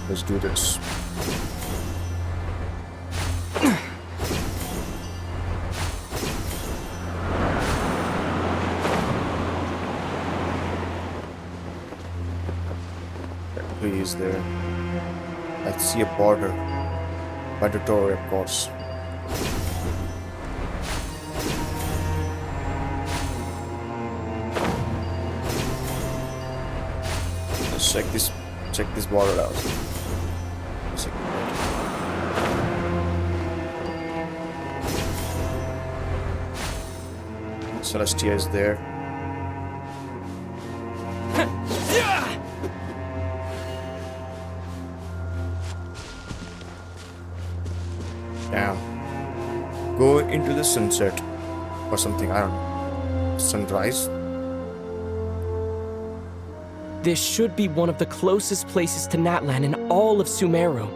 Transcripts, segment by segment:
Let's do this. He is there. I see a border. By the door, of course. Let's check this border out. Celestia is there. Damn. Go into the sunset or something, I don't know. Sunrise? This should be one of the closest places to Natlan in all of Sumeru.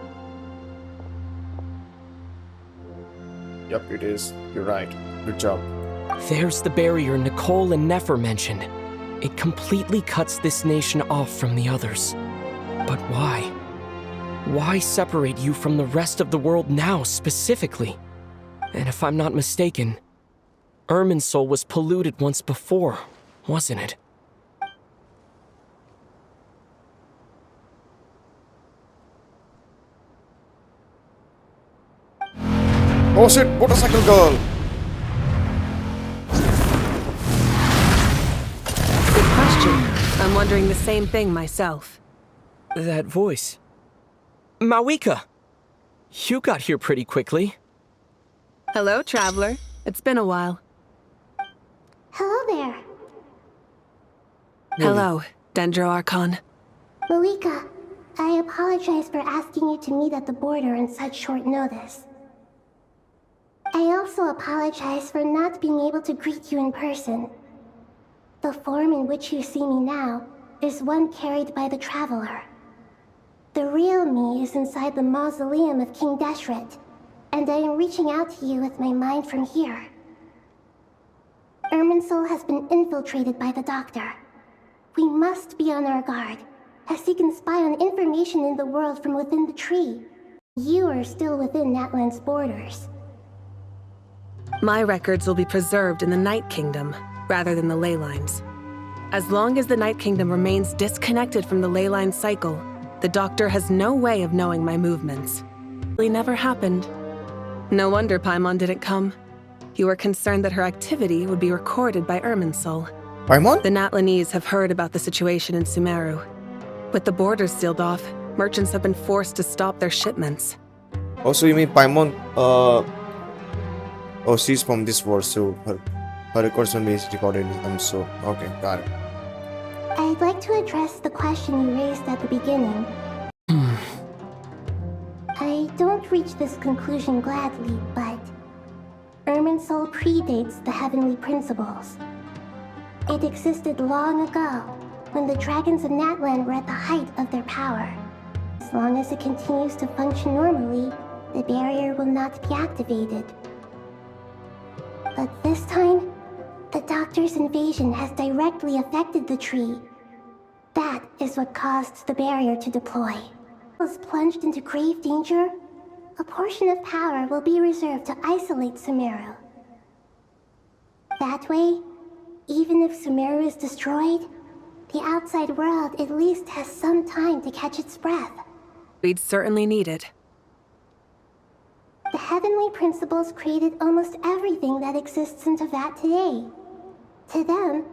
Yep, it is. You're right. Good job. There's the barrier Nicole and Nefer mentioned. It completely cuts this nation off from the others. But why? Why separate you from the rest of the world now, specifically? And if I'm not mistaken, Irminsul was polluted once before, wasn't it? Oh shit, motorcycle girl! Good question. I'm wondering the same thing myself. That voice. Mawika! You got here pretty quickly. Hello, traveler. It's been a while. Hello there. Hello, Dendro Archon. Malika, I apologize for asking you to meet at the border on such short notice. I also apologize for not being able to greet you in person. The form in which you see me now is one carried by the Traveler. The real me is inside the mausoleum of King Deshret, and I am reaching out to you with my mind from here. Irminsul has been infiltrated by the Doctor. We must be on our guard, as he can spy on information in the world from within the tree. You are still within Natlan's borders. My records will be preserved in the Night Kingdom, rather than the ley lines. As long as the Night Kingdom remains disconnected from the ley line cycle, the Doctor has no way of knowing my movements. It never happened. No wonder Paimon didn't come. You were concerned that her activity would be recorded by Irminsul. Paimon? The Natlanese have heard about the situation in Sumeru. With the borders sealed off, merchants have been forced to stop their shipments. Also, you mean Paimon, oh, she's from this world, so her records only is recorded in so okay, got it. I'd like to address the question you raised at the beginning. I don't reach this conclusion gladly, but Irminsul predates the heavenly principles. It existed long ago, when the dragons of Natlan were at the height of their power. As long as it continues to function normally, the barrier will not be activated. But this time, the Doctor's invasion has directly affected the tree. That is what caused the barrier to deploy. Was plunged into grave danger, a portion of power will be reserved to isolate Sumeru. That way, even if Sumeru is destroyed, the outside world at least has some time to catch its breath. We'd certainly need it. The heavenly principles created almost everything that exists in Teyvat today. To them,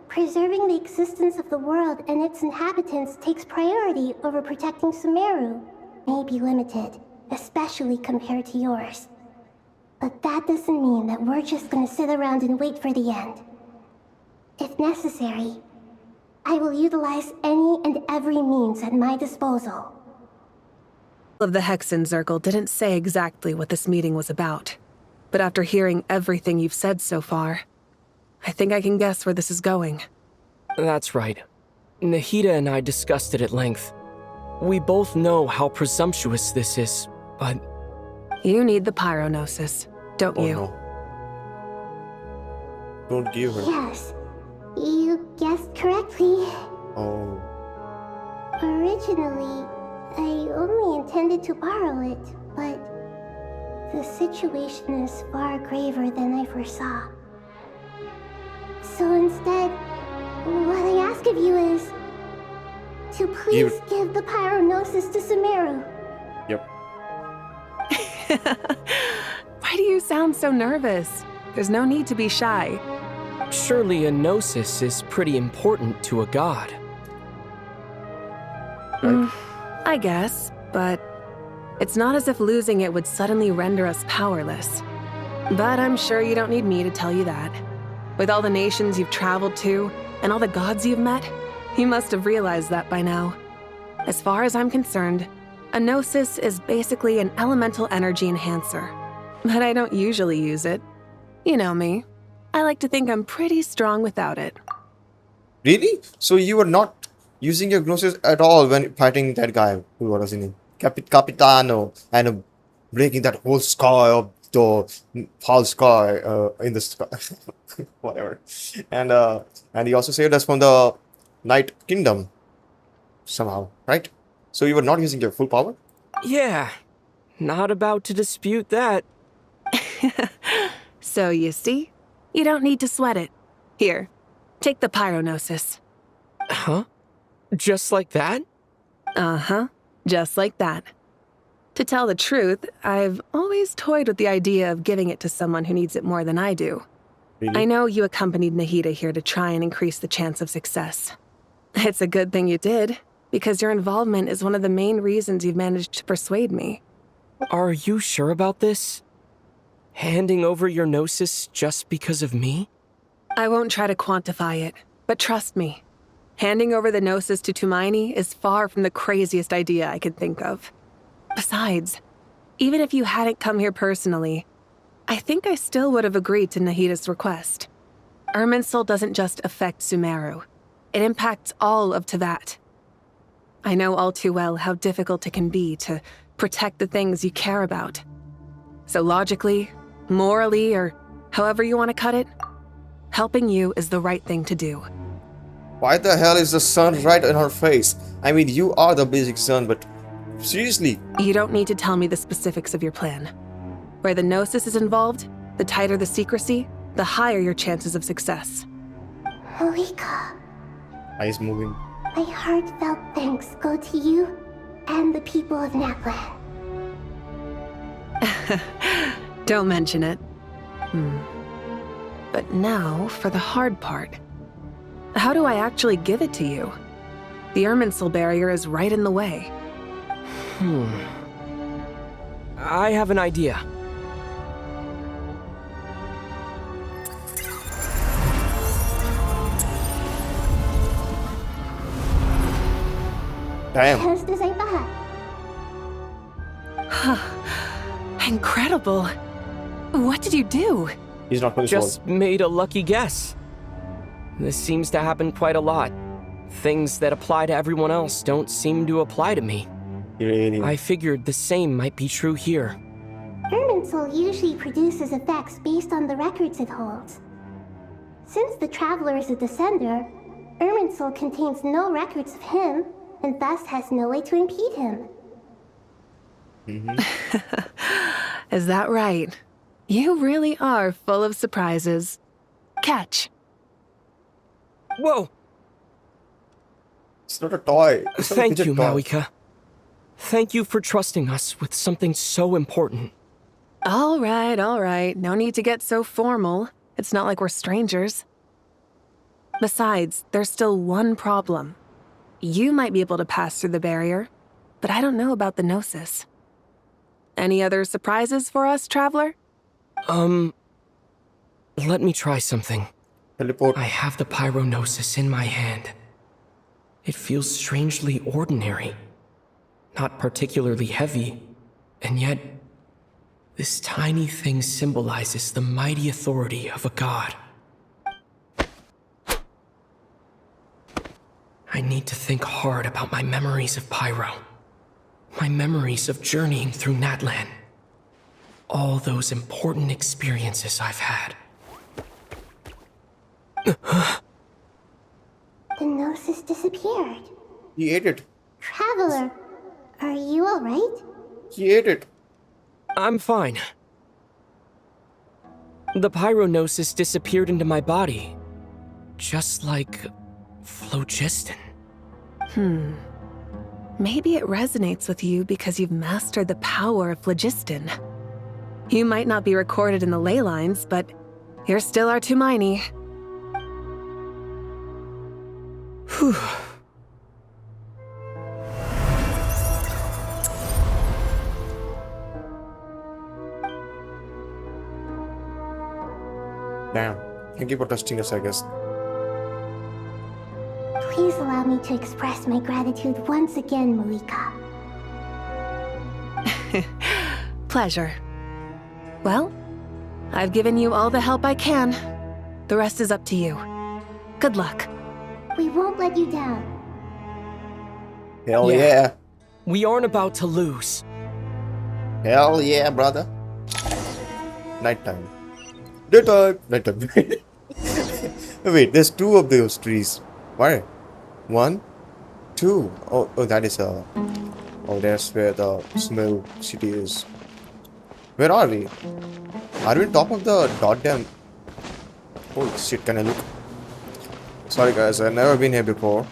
preserving the existence of the world and its inhabitants takes priority over protecting Sumeru. May be limited, especially compared to yours. But that doesn't mean that we're just gonna sit around and wait for the end. If necessary, I will utilize any and every means at my disposal. Of the Hexen Circle didn't say exactly what this meeting was about. But after hearing everything you've said so far, I think I can guess where this is going. That's right. Nahida and I discussed it at length. We both know how presumptuous this is, but... You need the pyronosis, don't you? No. Don't give her. Yes, you guessed correctly. Oh. Originally, I only intended to borrow it, but the situation is far graver than I foresaw. So instead, what I ask of you is to please give the pyronosis to Sumeru. Yep. Why do you sound so nervous? There's no need to be shy. Surely a gnosis is pretty important to a god. I guess, but it's not as if losing it would suddenly render us powerless. But I'm sure you don't need me to tell you that. With all the nations you've traveled to, and all the gods you've met, you must have realized that by now. As far as I'm concerned, a gnosis is basically an elemental energy enhancer. But I don't usually use it. You know me. I like to think I'm pretty strong without it. Really? So you were not using your gnosis at all when fighting that guy, who was his name? Capitano, and breaking that whole sky of the false sky in the sky. Whatever. And he also saved us from the Night Kingdom. Somehow, right? So you were not using your full power? Yeah, not about to dispute that. So you see? You don't need to sweat it. Here, take the pyronosis. Huh? Just like that? Uh-huh, just like that. To tell the truth, I've always toyed with the idea of giving it to someone who needs it more than I do. Really? I know you accompanied Nahida here to try and increase the chance of success. It's a good thing you did, because your involvement is one of the main reasons you've managed to persuade me. Are you sure about this? Handing over your gnosis just because of me? I won't try to quantify it, but trust me. Handing over the gnosis to Tumaini is far from the craziest idea I could think of. Besides, even if you hadn't come here personally, I think I still would have agreed to Nahida's request. Irminsul doesn't just affect Sumeru. It impacts all of Teyvat. I know all too well how difficult it can be to protect the things you care about. So logically, morally, or however you want to cut it, helping you is the right thing to do. Why the hell is the sun right in her face? I mean, you are the basic sun, but seriously. You don't need to tell me the specifics of your plan. Where the gnosis is involved, the tighter the secrecy, the higher your chances of success. Moika, Eyes moving. my heartfelt thanks go to you and the people of Natlan. Don't mention it. But now for the hard part. How do I actually give it to you? The Irminsul barrier is right in the way. I have an idea. Damn. Just as I thought. Incredible. What did you do? He's not going to Just made a lucky guess. This seems to happen quite a lot. Things that apply to everyone else don't seem to apply to me. Really? I figured the same might be true here. Irminsul usually produces effects based on the records it holds. Since the Traveler is a descender, Irminsul contains no records of him, and thus has no way to impede him. Is that right? You really are full of surprises. Catch. Whoa! It's not a toy. It's not a Thank fidget you, toy. Mawika. Thank you for trusting us with something so important. All right. No need to get so formal. It's not like we're strangers. Besides, there's still one problem. You might be able to pass through the barrier, but I don't know about the Gnosis. Any other surprises for us, Traveler? Let me try something. Teleport. I have the pyronosis in my hand. It feels strangely ordinary. Not particularly heavy, and yet this tiny thing symbolizes the mighty authority of a god. I need to think hard about my memories of Pyro. My memories of journeying through Natlan. All those important experiences I've had. The Gnosis disappeared. He ate it. Traveler, Are you alright? He ate it. I'm fine. The pyronosis disappeared into my body. Just like phlogiston. Maybe it resonates with you because you've mastered the power of phlogiston. You might not be recorded in the ley lines, but you're still our Tumini. Whew. Damn. Thank you for trusting us, I guess. Please allow me to express my gratitude once again, Malika. Pleasure. Well, I've given you all the help I can. The rest is up to you. Good luck. We won't let you down. Hell Yeah. yeah. We aren't about to lose. Hell yeah, brother. Nighttime. Daytime. Nighttime. Wait, there's two of those trees. Why? One? Two. Oh, that is oh, that's where the smell city is. Where are we? Are we on top of the goddamn... Holy shit, can I look? Sorry guys, I've never been here before.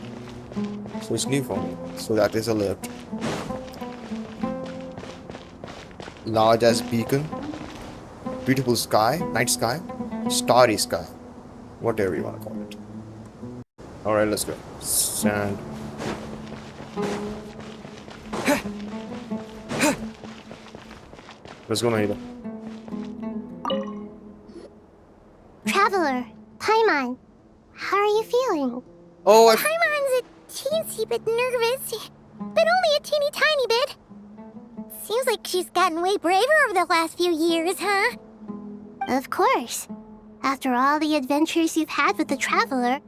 So it's new for me. So that is a lift. Large as beacon. Beautiful sky, night sky, starry sky. Whatever you want to call it. Alright, let's go. Sand. Let's go, Mahida. Traveler, Paimon, how are you feeling? Oh, Paimon's a teensy bit nervous, but only a teeny tiny bit. Seems like she's gotten way braver over the last few years, huh? Of course. After all the adventures you've had with the Traveler,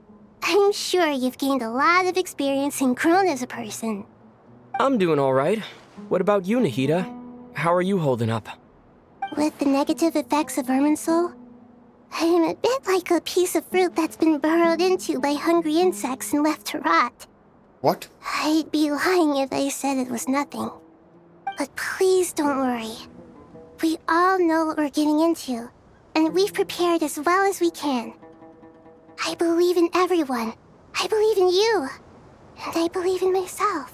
I'm sure you've gained a lot of experience and grown as a person. I'm doing alright. What about you, Nahida? How are you holding up? With the negative effects of Irminsul, I am a bit like a piece of fruit that's been burrowed into by hungry insects and left to rot. what? I'd be lying if I said it was nothing. But please don't worry. We all know what we're getting into, and we've prepared as well as we can. I believe in everyone. I believe in you. And I believe in myself.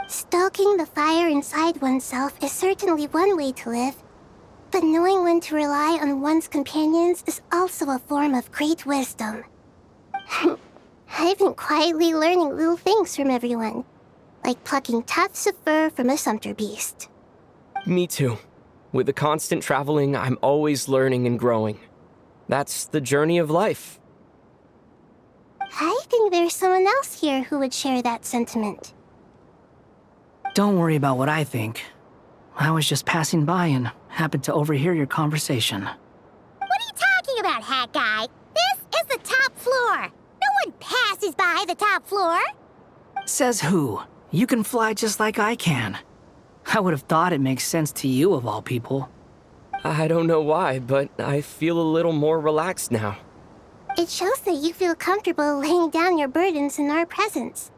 Stoking the fire inside oneself is certainly one way to live, but knowing when to rely on one's companions is also a form of great wisdom. I've been quietly learning little things from everyone, like plucking tufts of fur from a sumpter beast. Me too. With the constant traveling, I'm always learning and growing. That's the journey of life. I think there's someone else here who would share that sentiment. Don't worry about what I think. I was just passing by and happened to overhear your conversation. What are you talking about, hat guy? This is the top floor. No one passes by the top floor. Says who? You can fly just like I can. I would have thought it makes sense to you of all people. I don't know why, but I feel a little more relaxed now. It shows that you feel comfortable laying down your burdens in our presence.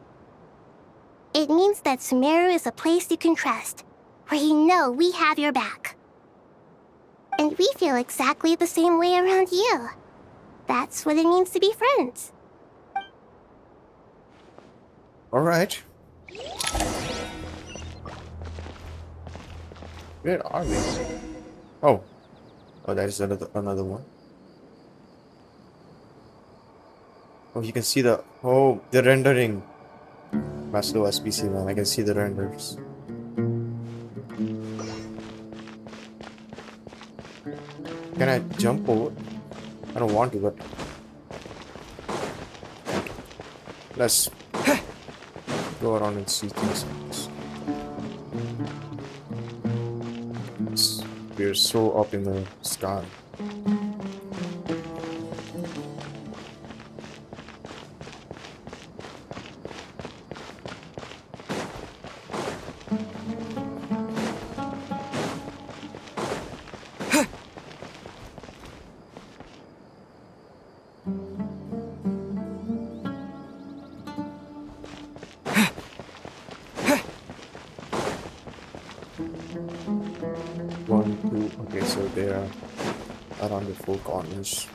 It means that Sumeru is a place you can trust, where you know we have your back. And we feel exactly the same way around you. That's what it means to be friends. Alright. Where are we? Oh. Oh, that is another one. Oh, you can see the... Oh, the rendering. Maslow SPC, man. I can see the renders. Can I jump over? I don't want to, but... Let's go around and see things. We're so up in the sky. One, two. Okay, so they are around the four corners.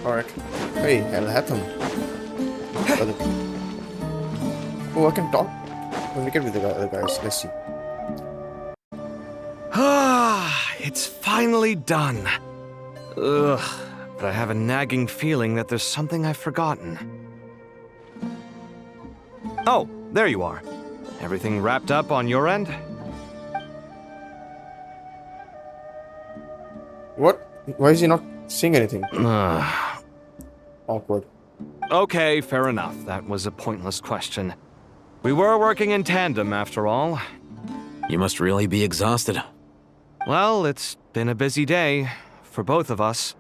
Alright. Hey, I'll have them. Oh, I can talk. Communicate with the other guys. Let's see. Ah, it's finally done. Ugh, but I have a nagging feeling that there's something I've forgotten. Oh, there you are. Everything wrapped up on your end? What? Why is he not saying anything? Awkward. Okay, fair enough. That was a pointless question. We were working in tandem, after all. You must really be exhausted. Well, it's been a busy day for both of us.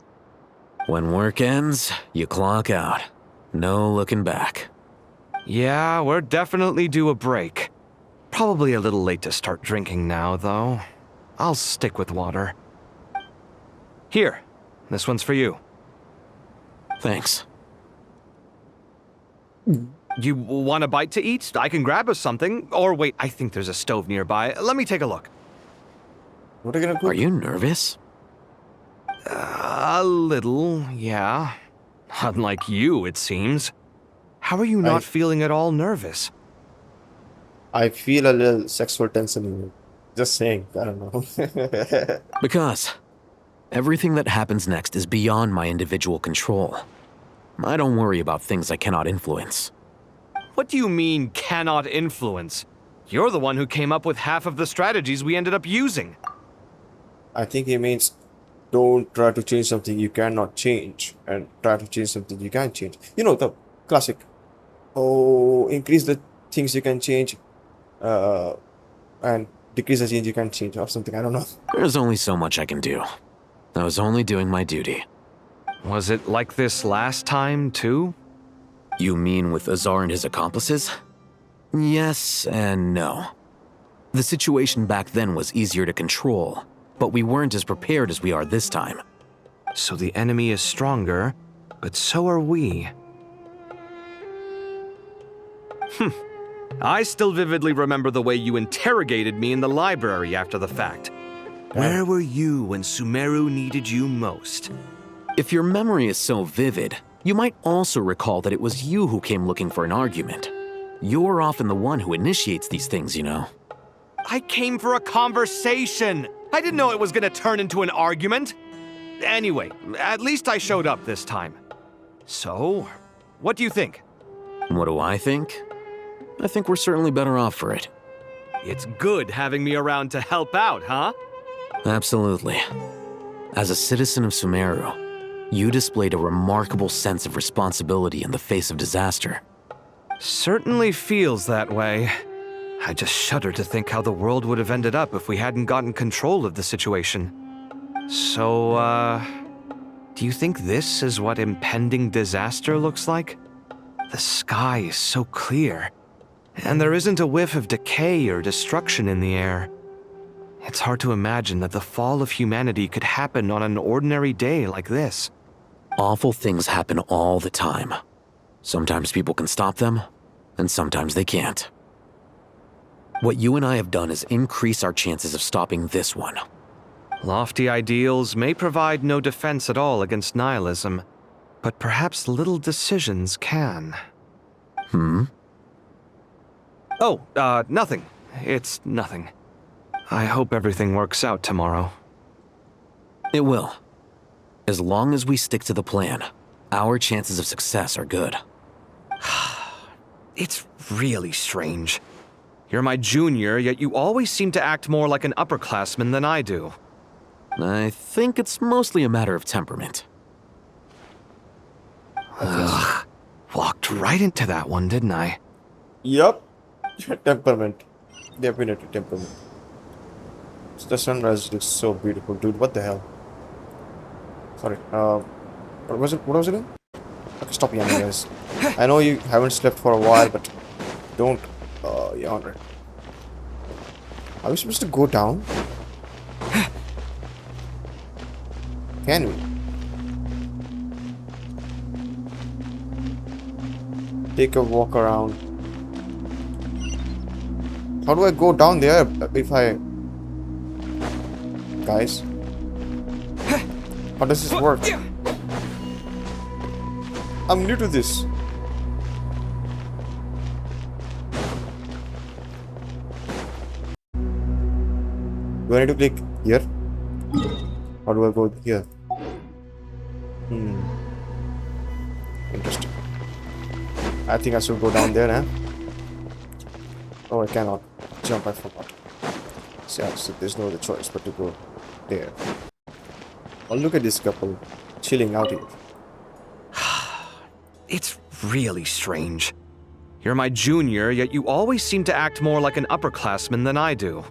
When work ends, you clock out. No looking back. Yeah, we're definitely due a break. Probably a little late to start drinking now, though. I'll stick with water. Here, this one's for you. Thanks. You want a bite to eat? I can grab us something. Or wait, I think there's a stove nearby. Let me take a look. What are you gonna cook? Are you nervous? A little, yeah. Unlike you, it seems. How are you not feeling at all nervous? I feel a little sexual tension in me. Just saying. I don't know. Because everything that happens next is beyond my individual control. I don't worry about things I cannot influence. What do you mean, cannot influence? You're the one who came up with half of the strategies we ended up using. I think he means don't try to change something you cannot change and try to change something you can change. You know, the classic. Oh, increase the things you can change and decrease the things you can change or something. I don't know. There's only so much I can do. I was only doing my duty. Was it like this last time, too? You mean with Azar and his accomplices? Yes and no. The situation back then was easier to control, but we weren't as prepared as we are this time. So the enemy is stronger, but so are we. I still vividly remember the way you interrogated me in the library after the fact. Where were you when Sumeru needed you most? If your memory is so vivid, you might also recall that it was you who came looking for an argument. You're often the one who initiates these things, you know. I came for a conversation! I didn't know it was gonna turn into an argument! Anyway, at least I showed up this time. So, what do you think? What do I think? I think we're certainly better off for it. It's good having me around to help out, huh? Absolutely. As a citizen of Sumeru, you displayed a remarkable sense of responsibility in the face of disaster. Certainly feels that way. I just shudder to think how the world would have ended up if we hadn't gotten control of the situation. So, Do you think this is what impending disaster looks like? The sky is so clear, and there isn't a whiff of decay or destruction in the air. It's hard to imagine that the fall of humanity could happen on an ordinary day like this. Awful things happen all the time. Sometimes people can stop them, and sometimes they can't. What you and I have done is increase our chances of stopping this one. Lofty ideals may provide no defense at all against nihilism, but perhaps little decisions can. Oh, nothing. It's nothing. I hope everything works out tomorrow. It will. As long as we stick to the plan, our chances of success are good. It's really strange. You're my junior, yet you always seem to act more like an upperclassman than I do. I think it's mostly a matter of temperament. Ugh. Walked right into that one, didn't I? Yup. Temperament. Definitely temperament. The sunrise looks so beautiful, dude. What the hell? Sorry. What was it? What was it? Okay, stop yawning, guys. I know you haven't slept for a while, but don't yawn. Are we supposed to go down? Can we? Take a walk around. How do I go down there if I... Guys? How does this work? I'm new to this. Do I need to click here? Or do I go here? Interesting. I think I should go down there, huh? Oh, I cannot jump, I forgot. So, yeah, so there's no other choice but to go there. Oh, look at this couple chilling out here. It's really strange. You're my junior, yet you always seem to act more like an upperclassman than I do.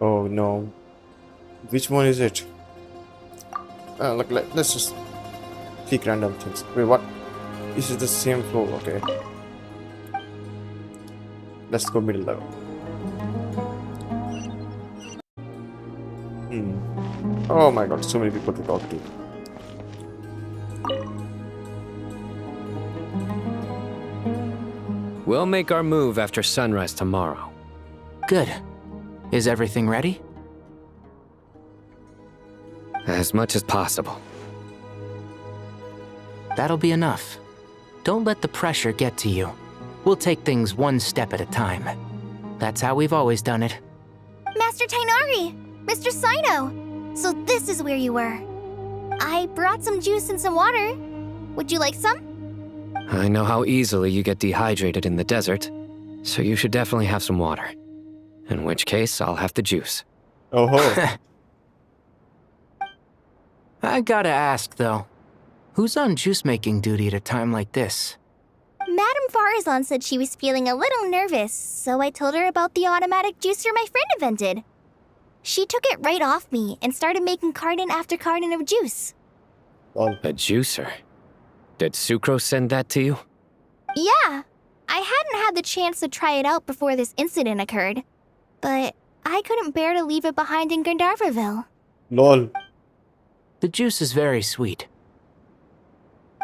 Oh no. Which one is it? Look, let's just click random things. Wait, what? This is the same floor, okay. Let's go middle level. Oh my god, so many people to talk to. We'll make our move after sunrise tomorrow. Good. Is everything ready? As much as possible. That'll be enough. Don't let the pressure get to you. We'll take things one step at a time. That's how we've always done it. Master Tainari! Mr. Sino! So this is where you were. I brought some juice and some water. Would you like some? I know how easily you get dehydrated in the desert, so you should definitely have some water. In which case, I'll have the juice. Oh ho. I gotta ask, though. Who's on juice-making duty at a time like this? Madame Farazan said she was feeling a little nervous, so I told her about the automatic juicer my friend invented. She took it right off me and started making carton after carton of juice. Well, A juicer? Did Sucrose send that to you? Yeah, I hadn't had the chance to try it out before this incident occurred, but I couldn't bear to leave it behind in Gandharvaville. lol. The juice is very sweet.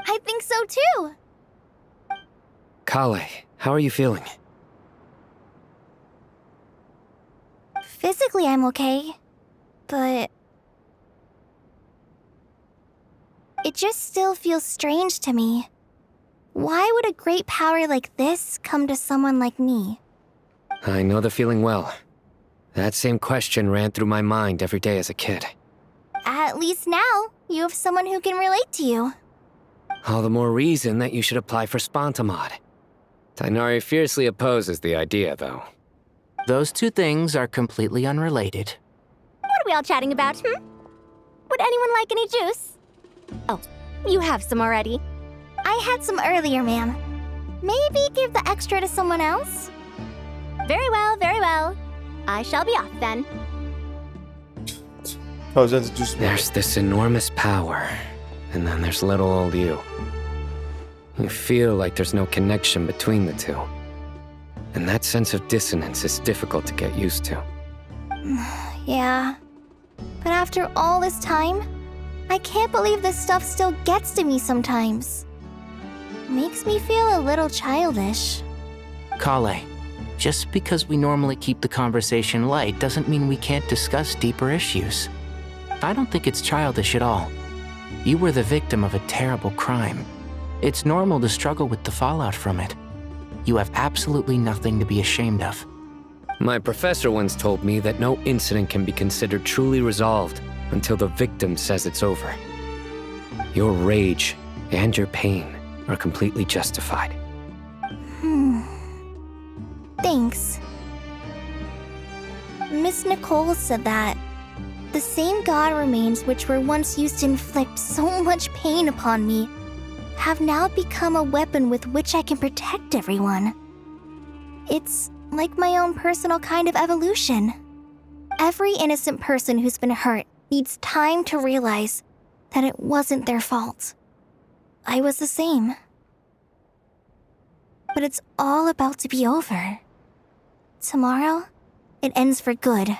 I think so too. Kale, how are you feeling? Physically, I'm okay, but it just still feels strange to me. Why would a great power like this come to someone like me? I know the feeling well. That same question ran through my mind every day as a kid. At least now, you have someone who can relate to you. All the more reason that you should apply for Spontamod. Tainari fiercely opposes the idea, though. Those two things are completely unrelated. What are we all chatting about, Would anyone like any juice? Oh, you have some already. I had some earlier, ma'am. Maybe give the extra to someone else? Very well, very well. I shall be off then. thousands just There's this enormous power, and then there's little old you. You feel like there's no connection between the two. And that sense of dissonance is difficult to get used to. Yeah. But after all this time, I can't believe this stuff still gets to me sometimes. Makes me feel a little childish. Kale, just because we normally keep the conversation light doesn't mean we can't discuss deeper issues. I don't think it's childish at all. You were the victim of a terrible crime. It's normal to struggle with the fallout from it. You have absolutely nothing to be ashamed of. My professor once told me that no incident can be considered truly resolved until the victim says it's over. Your rage and your pain are completely justified. Thanks. Miss Nicole said that the same god remains which were once used to inflict so much pain upon me have now become a weapon with which I can protect everyone. It's like my own personal kind of evolution. Every innocent person who's been hurt needs time to realize that it wasn't their fault. I was the same. But it's all about to be over. Tomorrow, it ends for good.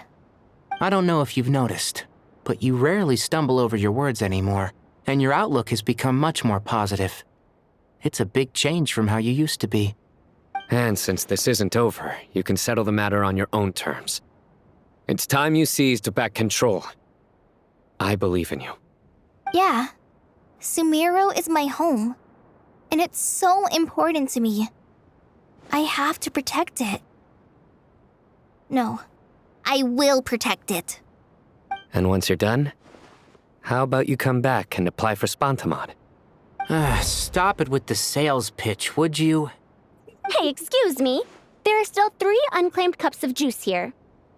I don't know if you've noticed, but you rarely stumble over your words anymore, and your outlook has become much more positive. It's a big change from how you used to be. And since this isn't over, you can settle the matter on your own terms. It's time you seized back control. I believe in you. Yeah. Sumero is my home. And it's so important to me. I have to protect it. No. I will protect it. And once you're done, how about you come back and apply for Spantamod? Stop it with the sales pitch, would you? Hey, excuse me. There are still 3 unclaimed cups of juice here.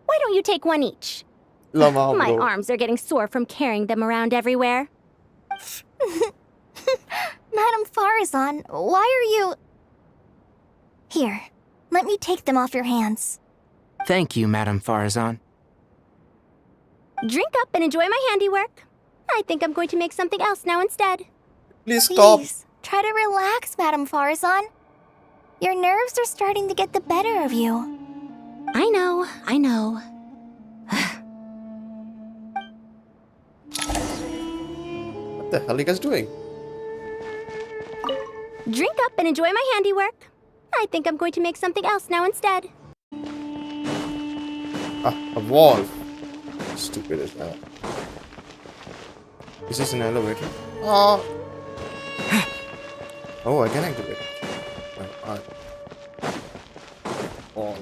Why don't you take one each? Lama, My bro. arms are getting sore from carrying them around everywhere. Madame Farazan, why are you... Here, let me take them off your hands. Thank you, Madame Farazan. Drink up and enjoy my handiwork. I think I'm going to make something else now instead. Please stop. Please, try to relax, Madame Farazan. Your nerves are starting to get the better of you. I know, I know. What the hell are you guys doing? Drink up and enjoy my handiwork. I think I'm going to make something else now instead. Ah, a wall. Stupid as that. Is this an elevator? Oh. Oh, I can activate it. Alright. Oh.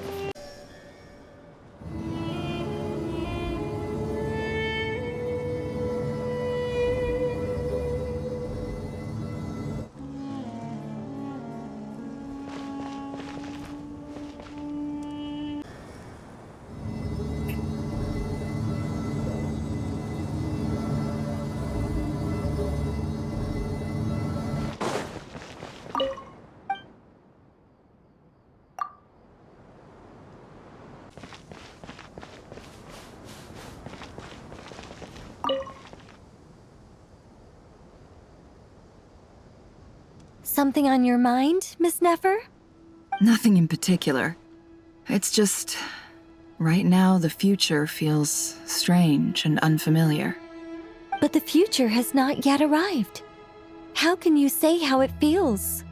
Something on your mind, Miss Nefer? Nothing in particular. It's just... right now, the future feels strange and unfamiliar. But the future has not yet arrived. How can you say how it feels?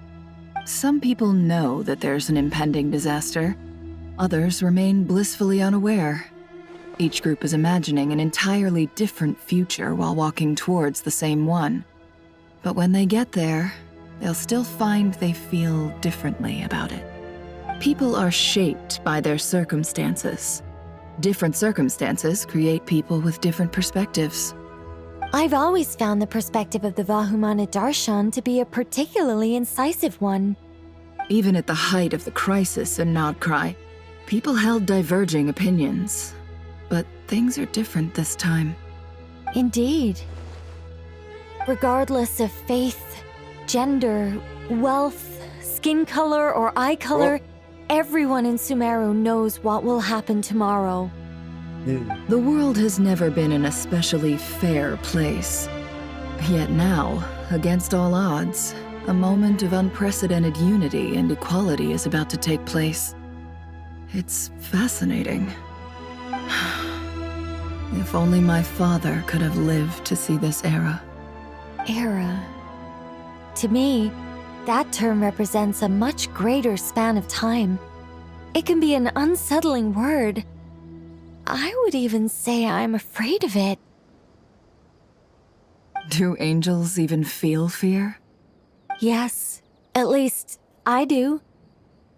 Some people know that there's an impending disaster. Others remain blissfully unaware. Each group is imagining an entirely different future while walking towards the same one. But when they get there, they'll still find they feel differently about it. People are shaped by their circumstances. Different circumstances create people with different perspectives. I've always found the perspective of the Vahumana Darshan to be a particularly incisive one. Even at the height of the crisis in Nodcry, people held diverging opinions. But things are different this time. Indeed. Regardless of faith, gender, wealth, skin color, or eye color, everyone in Sumeru knows what will happen tomorrow. The world has never been an especially fair place. Yet now, against all odds, a moment of unprecedented unity and equality is about to take place. It's fascinating. If only my father could have lived to see this era. Era. To me, that term represents a much greater span of time. It can be an unsettling word. I would even say I'm afraid of it. Do angels even feel fear? Yes, at least I do.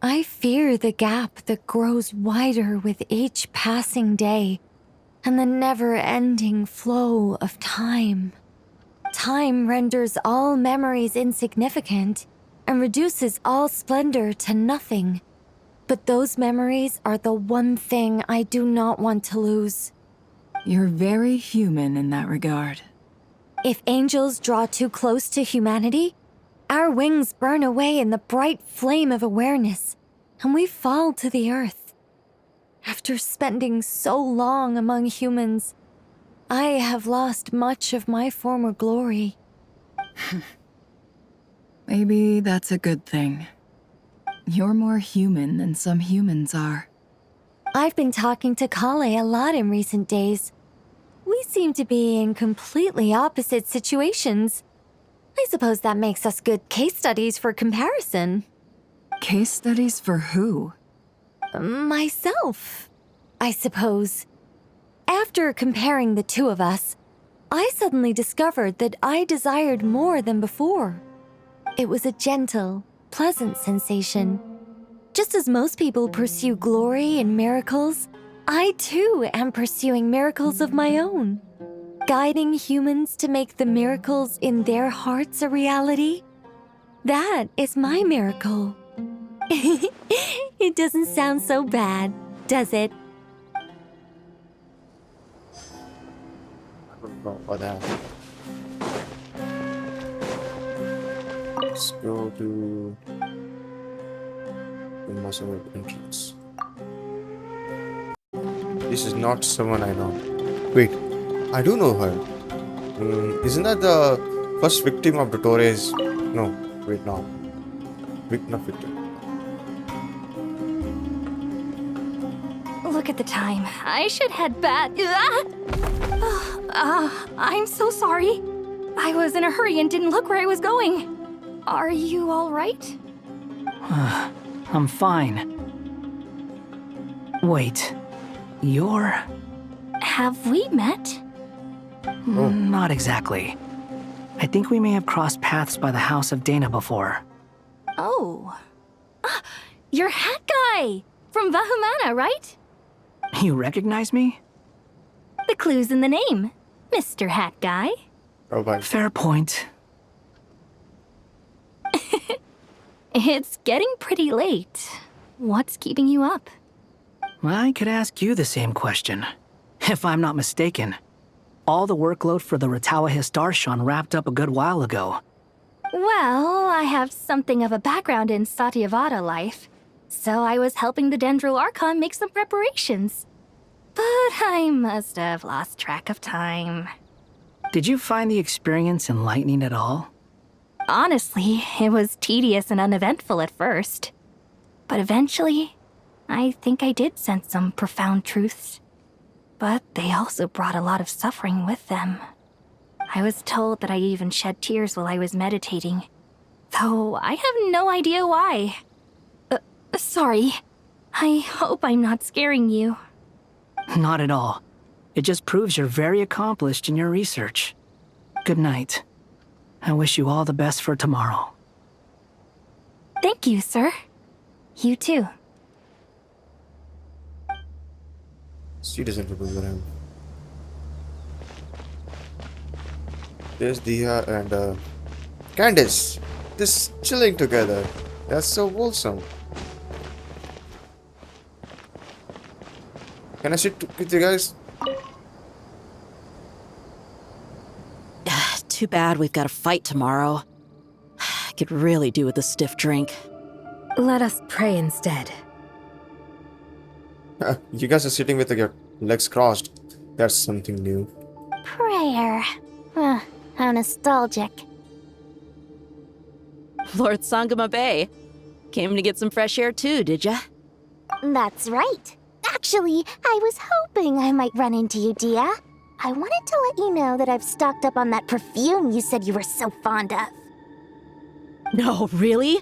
I fear the gap that grows wider with each passing day and the never-ending flow of time. Time renders all memories insignificant and reduces all splendor to nothing. But those memories are the one thing I do not want to lose. You're very human in that regard. If angels draw too close to humanity, our wings burn away in the bright flame of awareness, and we fall to the earth. After spending so long among humans, I have lost much of my former glory. Maybe that's a good thing. You're more human than some humans are. I've been talking to Kale a lot in recent days. We seem to be in completely opposite situations. I suppose that makes us good case studies for comparison. Case studies for who? Myself, I suppose. After comparing the two of us, I suddenly discovered that I desired more than before. It was a gentle, pleasant sensation. Just as most people pursue glory and miracles, I too am pursuing miracles of my own. Guiding humans to make the miracles in their hearts a reality. That is my miracle. It doesn't sound so bad, does it? I don't know about that. Let's go to the muscle entrance. This is not someone I know. Wait, I do know her. Isn't that the first victim of Dottores? No, wait, no. Not victim. Look at the time. I should head back. I'm so sorry. I was in a hurry and didn't look where I was going. Are you all right? I'm fine. Wait, you're... Have we met? Not exactly. I think we may have crossed paths by the house of Dana before. Oh. You're Hat Guy! From Vahumana, right? You recognize me? The clue's in the name. Mr. Hat Guy. Oh, bye. Fair point. It's getting pretty late. What's keeping you up? I could ask you the same question. If I'm not mistaken, all the workload for the Ratawa Histarchon wrapped up a good while ago. Well, I have something of a background in Satyavada life, so I was helping the Dendro Archon make some preparations. But I must have lost track of time. Did you find the experience enlightening at all? Honestly, it was tedious and uneventful at first. But eventually, I think I did sense some profound truths. But they also brought a lot of suffering with them. I was told that I even shed tears while I was meditating, though I have no idea why. Sorry. I hope I'm not scaring you. Not at all. It just proves you're very accomplished in your research. Good night. I wish you all the best for tomorrow. Thank you, sir. You too. She doesn't remember him. There's Dia and Candace. Just chilling together. That's so wholesome. Can I sit with you guys? Too bad we've got a fight tomorrow. I could really do with a stiff drink. Let us pray instead. You guys are sitting with your Legs crossed. That's something new. Prayer. How nostalgic. Lord Sangama Bay. Came to get some fresh air too, did ya? That's right. Actually, I was hoping I might run into you, Dia. I wanted to let you know that I've stocked up on that perfume you said you were so fond of. No, really?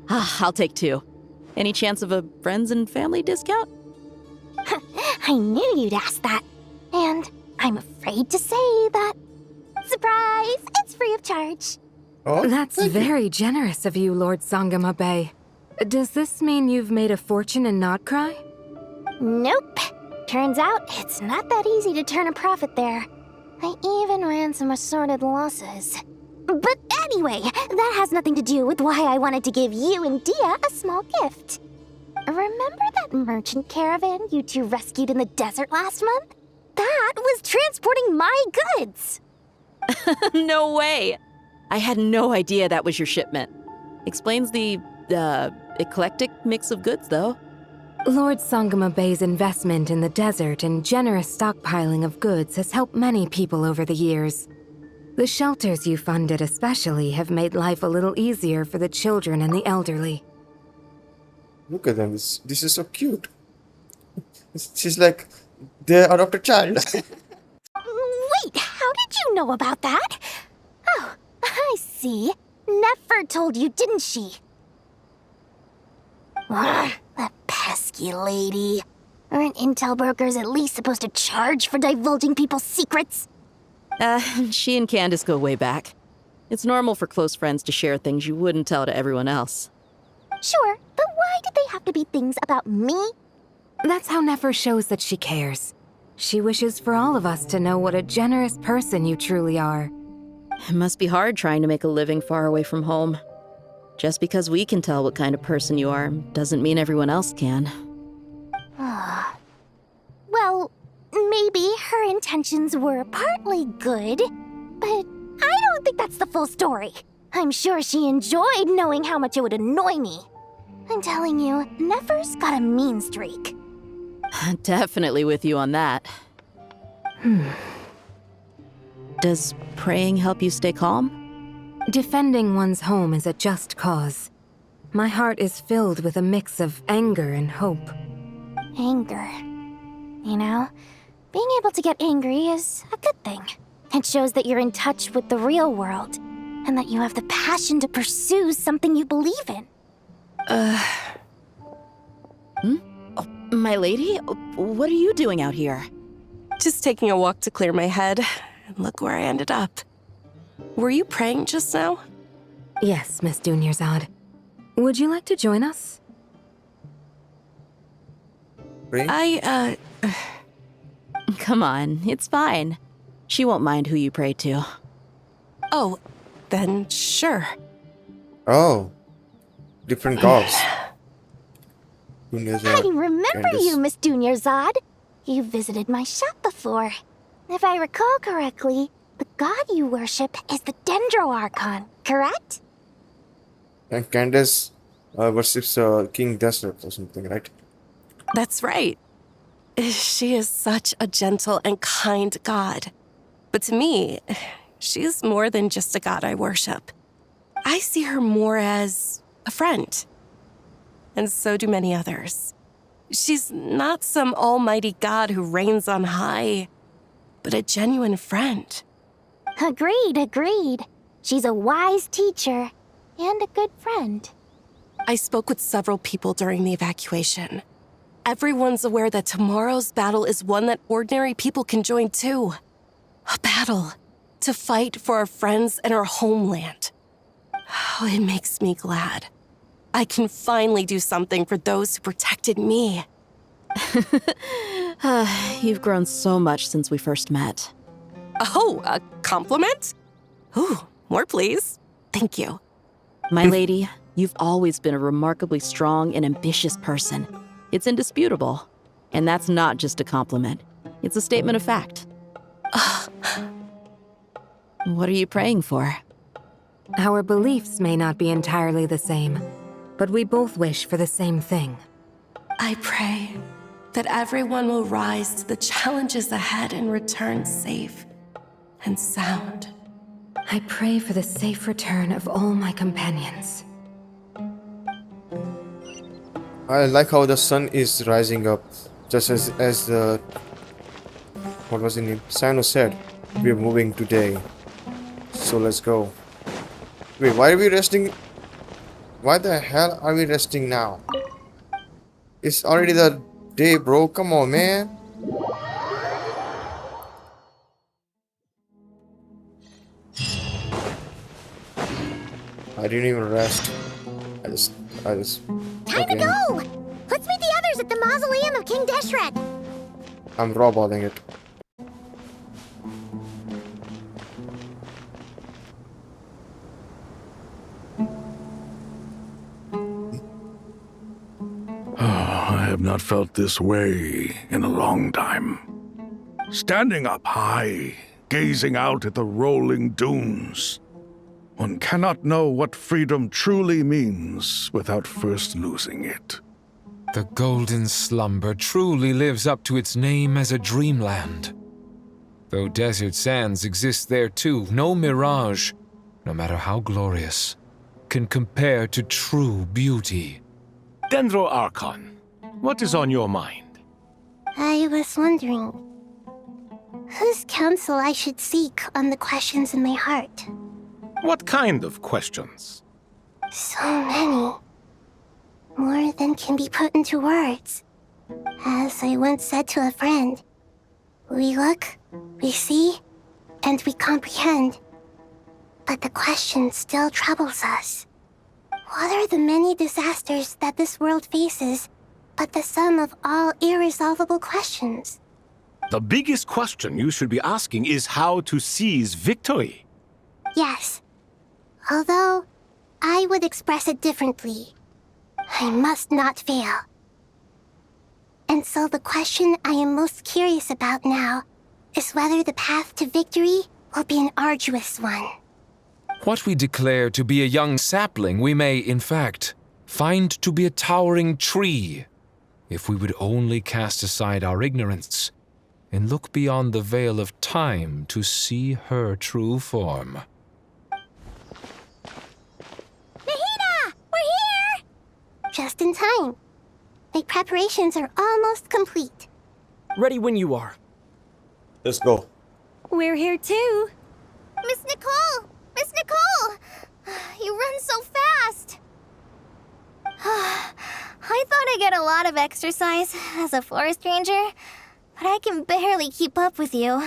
I'll take 2. Any chance of a friends and family discount? I knew you'd ask that. And I'm afraid to say that. Surprise! It's free of charge. Oh, That's very generous of you, Lord Sangama Bay. Does this mean you've made a fortune in Not Cry? Nope. Turns out it's not that easy to turn a profit there. I even ran some assorted losses. But anyway, that has nothing to do with why I wanted to give you and Dia a small gift. Remember that merchant caravan you two rescued in the desert last month? That was transporting my goods! No way! I had no idea that was your shipment. Explains the, eclectic mix of goods, though. Lord Sangama Bay's investment in the desert and generous stockpiling of goods has helped many people over the years. The shelters you funded especially have made life a little easier for the children and the elderly. Look at them. This is so cute. She's like their adopted child. Wait, how did you know about that? Oh, I see. Nefer told you, didn't she? That pesky lady. Aren't intel brokers at least supposed to charge for divulging people's secrets? She and Candace go way back. It's normal for close friends to share things you wouldn't tell to everyone else. Sure, but why did they have to be things about me? That's how Nefer shows that she cares. She wishes for all of us to know what a generous person you truly are. It must be hard trying to make a living far away from home. Just because we can tell what kind of person you are doesn't mean everyone else can. Well, maybe her intentions were partly good, but I don't think that's the full story. I'm sure she enjoyed knowing how much it would annoy me. I'm telling you, Nefer's got a mean streak. Definitely with you on that. Does praying help you stay calm? Defending one's home is a just cause. My heart is filled with a mix of anger and hope. Anger. You know, being able to get angry is a good thing. It shows that you're in touch with the real world, and that you have the passion to pursue something you believe in. Oh, my lady? What are you doing out here? Just taking a walk to clear my head. And look where I ended up. Were you praying just now? Yes, Miss Dunyarzad. Would you like to join us? Come on, it's fine. She won't mind who you pray to. Oh, then sure. Oh, different gods. I remember you, Miss Dunyarzad. You visited my shop before. If I recall correctly, the god you worship is the Dendro Archon, correct? And Candace worships King Desert or something, right? That's right. She is such a gentle and kind god. But to me, she is more than just a god I worship. I see her more as a friend. And so do many others. She's not some almighty god who reigns on high, but a genuine friend. Agreed. She's a wise teacher and a good friend. I spoke with several people during the evacuation. Everyone's aware that tomorrow's battle is one that ordinary people can join too. A battle to fight for our friends and our homeland. Oh, it makes me glad. I can finally do something for those who protected me. You've grown so much since we first met. Oh, a compliment? Ooh, more please. Thank you. My lady, you've always been a remarkably strong and ambitious person. It's indisputable. And that's not just a compliment. It's a statement of fact. What are you praying for? Our beliefs may not be entirely the same, but we both wish for the same thing. I pray that everyone will rise to the challenges ahead and return safe and sound. I pray for the safe return of all my companions. I like how the sun is rising up, just as the what was his name? Sano said, we're moving today. So let's go. Wait, why are we resting? Why the hell are we resting now? It's already the day, bro. Come on, man. I didn't even rest. I just. Time to go! Let's meet the others at the mausoleum of King Deshret. I'm raw-balling it. I have not felt this way in a long time. Standing up high, gazing out at the rolling dunes. One cannot know what freedom truly means without first losing it. The golden slumber truly lives up to its name as a dreamland. Though desert sands exist there too, no mirage, no matter how glorious, can compare to true beauty. Dendro Archon, what is on your mind? I was wondering whose counsel I should seek on the questions in my heart. What kind of questions? So many. More than can be put into words. As I once said to a friend, we look, we see, and we comprehend. But the question still troubles us. What are the many disasters that this world faces, but the sum of all irresolvable questions? The biggest question you should be asking is how to seize victory. Yes. Although, I would express it differently. I must not fail. And so the question I am most curious about now is whether the path to victory will be an arduous one. What we declare to be a young sapling, we may, in fact, find to be a towering tree, if we would only cast aside our ignorance and look beyond the veil of time to see her true form. Nahida! We're here! Just in time. The preparations are almost complete. Ready when you are. Let's go. We're here too. Miss Nicole! Miss Nicole! You run so fast! I thought I'd get a lot of exercise as a forest ranger, but I can barely keep up with you.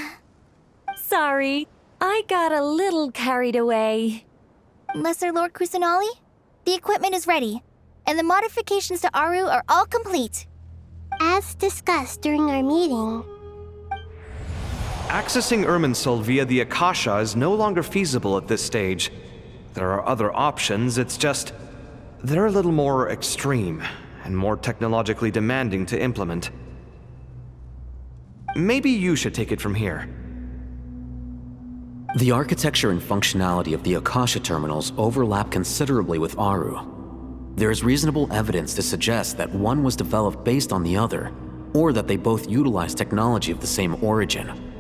Sorry, I got a little carried away. Lesser Lord Kusanali, the equipment is ready, and the modifications to Aru are all complete. As discussed during our meeting, Accessing Irminsul via the Akasha is no longer feasible at this stage. There are other options, it's just they're a little more extreme and more technologically demanding to implement. Maybe you should take it from here. The architecture and functionality of the Akasha terminals overlap considerably with Aru. There is reasonable evidence to suggest that one was developed based on the other, or that they both utilize technology of the same origin.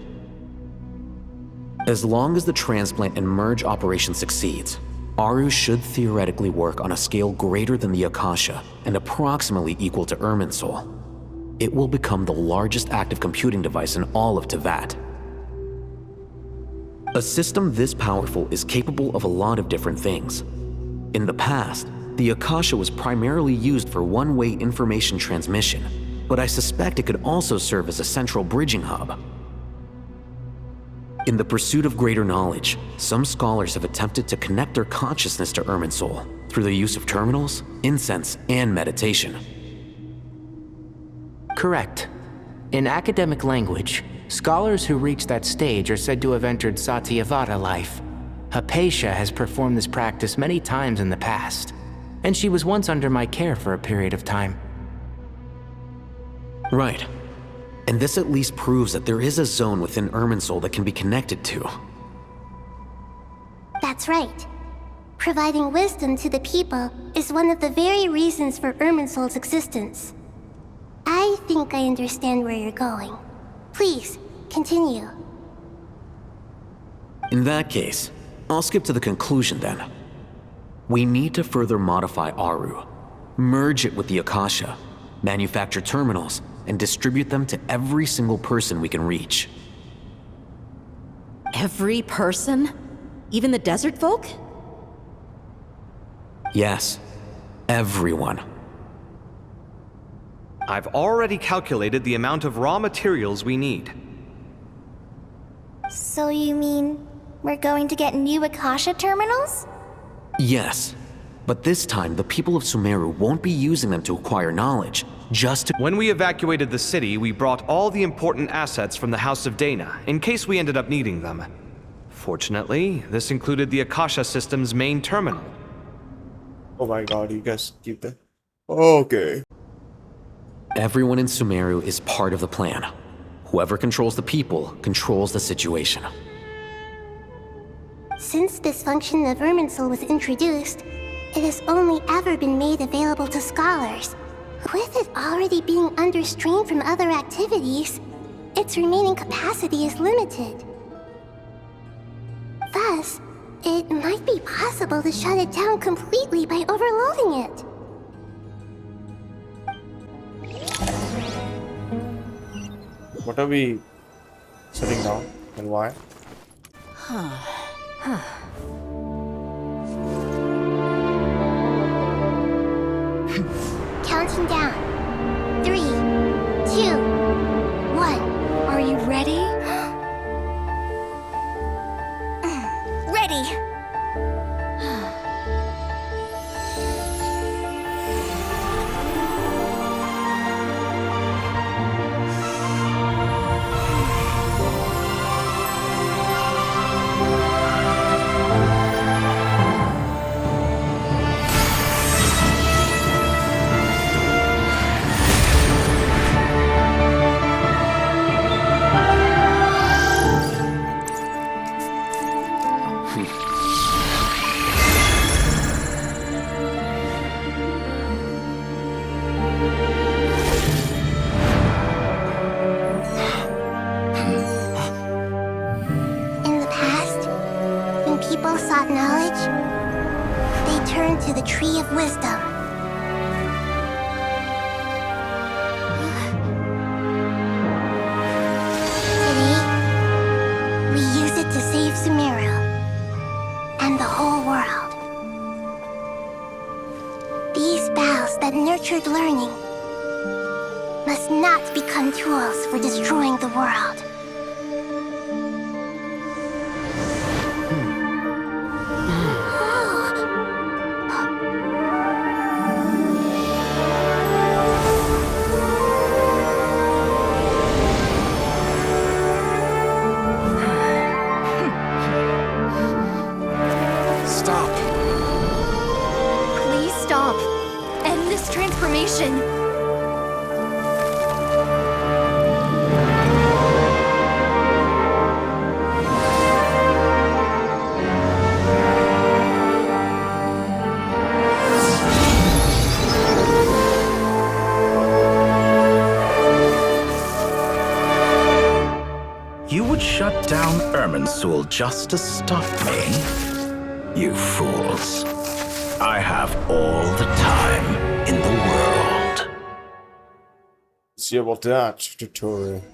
As long as the transplant and merge operation succeeds, Aru should theoretically work on a scale greater than the Akasha and approximately equal to Irminsul. It will become the largest active computing device in all of Teyvat. A system this powerful is capable of a lot of different things. In the past, the Akasha was primarily used for one-way information transmission, but I suspect it could also serve as a central bridging hub. In the pursuit of greater knowledge, some scholars have attempted to connect their consciousness to Irminsul through the use of terminals, incense, and meditation. Correct. In academic language, scholars who reach that stage are said to have entered Satyavata life. Hypatia has performed this practice many times in the past, and she was once under my care for a period of time. Right. And this at least proves that there is a zone within Irminsul that can be connected to. That's right. Providing wisdom to the people is one of the very reasons for Irminsul's existence. I think I understand where you're going. Please, continue. In that case, I'll skip to the conclusion then. We need to further modify Aru, merge it with the Akasha, manufacture terminals, and distribute them to every single person we can reach. Every person? Even the desert folk? Yes, everyone. I've already calculated the amount of raw materials we need. So you mean we're going to get new Akasha terminals? Yes, but this time the people of Sumeru won't be using them to acquire knowledge, just to— When we evacuated the city, we brought all the important assets from the House of Dana, in case we ended up needing them. Fortunately, this included the Akasha system's main terminal. Oh my god, you guys keep that? Okay. Everyone in Sumeru is part of the plan. Whoever controls the people controls the situation. Since this function of Irminsul was introduced, it has only ever been made available to scholars. With it already being under strain from other activities, its remaining capacity is limited. Thus, it might be possible to shut it down completely by overloading it. What are we shutting down and why? Counting down. 3, 2, 1. Are you ready? Ready! In the past, when people sought knowledge, they turned to the Tree of Wisdom. Today, we use it to save Sumeru and the whole world. These boughs that nurtured learning must not become tools for destroying the world. Stop. Please stop. End this transformation. You would shut down Irminsul just to stop me? You fools. I have all the time in the world. See about that tutorial.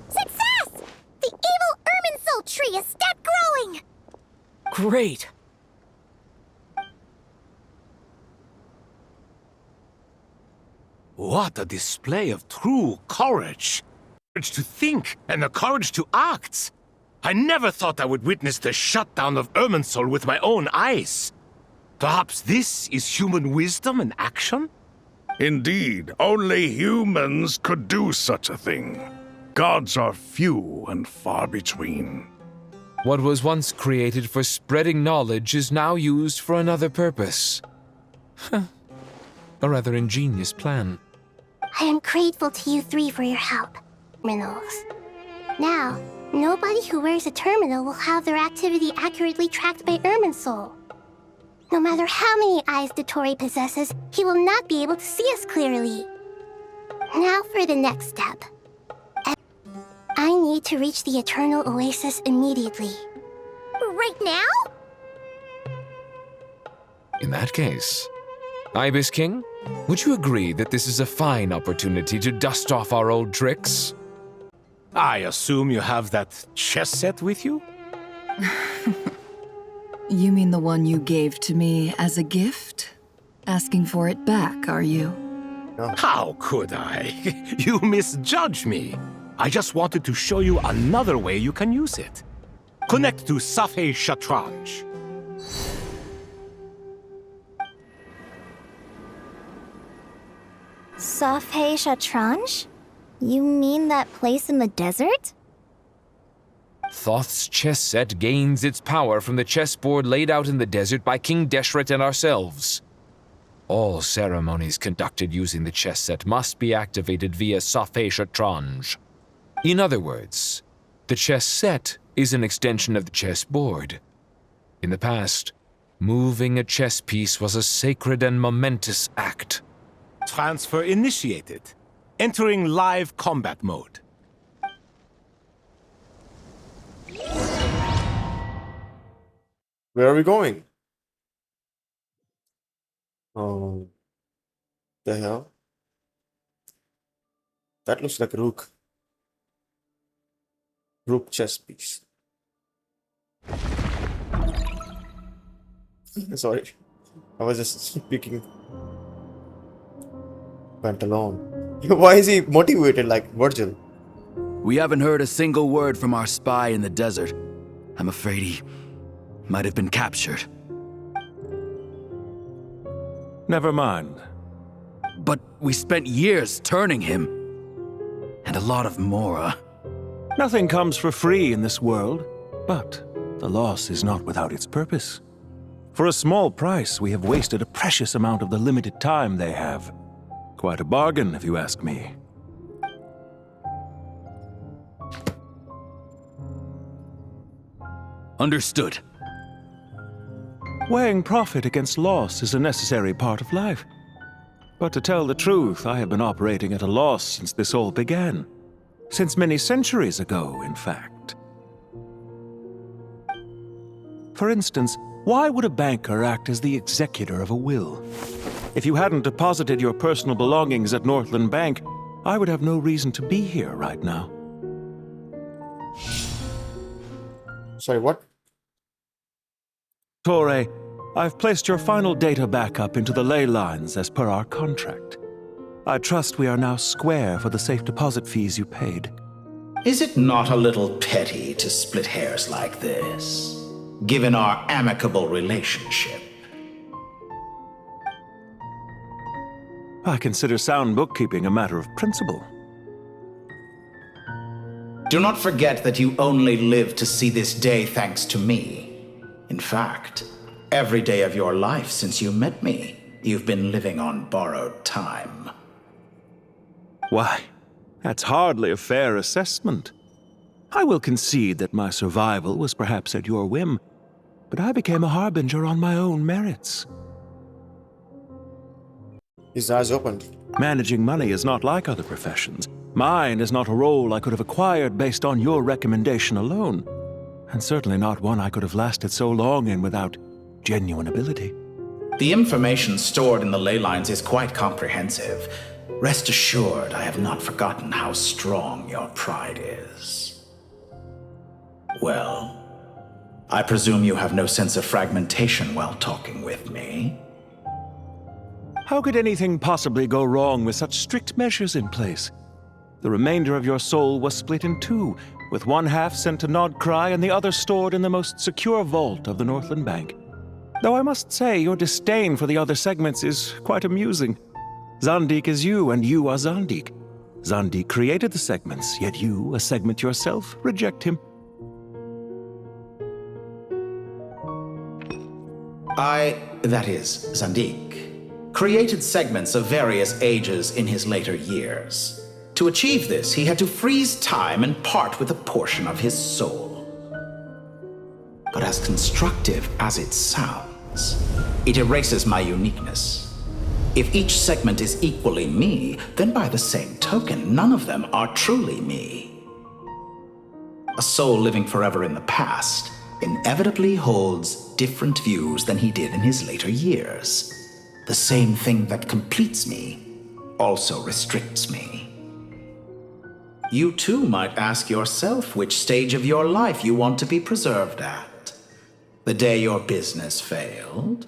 Success! The evil Irminsul tree has stopped growing! Great. What a display of true courage! Courage to think and the courage to act! I never thought I would witness the shutdown of Irminsul with my own eyes. Perhaps this is human wisdom in action? Indeed, only humans could do such a thing. Gods are few and far between. What was once created for spreading knowledge is now used for another purpose. A rather ingenious plan. I am grateful to you three for your help, Minerals. Now, nobody who wears a terminal will have their activity accurately tracked by Irminsul. No matter how many eyes Dottore possesses, he will not be able to see us clearly. Now for the next step. I need to reach the Eternal Oasis immediately. Right now? In that case, Ibis King, would you agree that this is a fine opportunity to dust off our old tricks? I assume you have that chess set with you? You mean the one you gave to me as a gift? Asking for it back, are you? How could I? You misjudge me. I just wanted to show you another way you can use it. Connect to Safei Shatranj. Safei Shatranj? You mean that place in the desert? Thoth's chess set gains its power from the chessboard laid out in the desert by King Deshret and ourselves. All ceremonies conducted using the chess set must be activated via Safei Shatranj. In other words, the chess set is an extension of the chessboard. In the past, moving a chess piece was a sacred and momentous act. Transfer initiated. Entering live combat mode. Where are we going? Oh, the hell? That looks like a rook. Rook chess piece. Sorry, I was just speaking. Pantalon. Why is he motivated like Virgil? We haven't heard a single word from our spy in the desert. I'm afraid he might have been captured. Never mind. But we spent years turning him. And a lot of Mora. Nothing comes for free in this world, but the loss is not without its purpose. For a small price, we have wasted a precious amount of the limited time they have. Quite a bargain, if you ask me. Understood. Weighing profit against loss is a necessary part of life. But to tell the truth, I have been operating at a loss since this all began. Since many centuries ago, in fact. For instance, why would a banker act as the executor of a will? If you hadn't deposited your personal belongings at Northland Bank, I would have no reason to be here right now. Sorry, what? Torre, I've placed your final data backup into the ley lines as per our contract. I trust we are now square for the safe deposit fees you paid. Is it not a little petty to split hairs like this, given our amicable relationship? I consider sound bookkeeping a matter of principle. Do not forget that you only live to see this day thanks to me. In fact, every day of your life since you met me, you've been living on borrowed time. Why, that's hardly a fair assessment. I will concede that my survival was perhaps at your whim, but I became a harbinger on my own merits. His eyes opened. Managing money is not like other professions. Mine is not a role I could have acquired based on your recommendation alone, and certainly not one I could have lasted so long in without genuine ability. The information stored in the ley lines is quite comprehensive. Rest assured, I have not forgotten how strong your pride is. Well, I presume you have no sense of fragmentation while talking with me. How could anything possibly go wrong with such strict measures in place? The remainder of your soul was split in two, with one half sent to Nodcry and the other stored in the most secure vault of the Northland Bank. Though I must say, your disdain for the other segments is quite amusing. Zandik is you, and you are Zandik. Zandik created the segments, yet you, a segment yourself, reject him. That is, Zandik, created segments of various ages in his later years. To achieve this, he had to freeze time and part with a portion of his soul. But as constructive as it sounds, segments. It erases my uniqueness. If each segment is equally me, then by the same token, none of them are truly me. A soul living forever in the past inevitably holds different views than he did in his later years. The same thing that completes me also restricts me. You too might ask yourself which stage of your life you want to be preserved at. The day your business failed?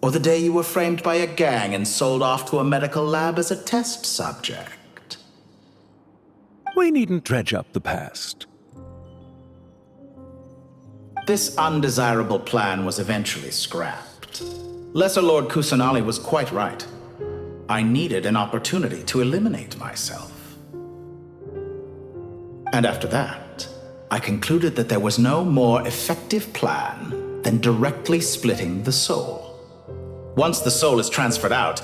Or the day you were framed by a gang and sold off to a medical lab as a test subject? We needn't dredge up the past. This undesirable plan was eventually scrapped. Lesser Lord Kusanali was quite right. I needed an opportunity to eliminate myself. And after that, I concluded that there was no more effective plan than directly splitting the soul. Once the soul is transferred out,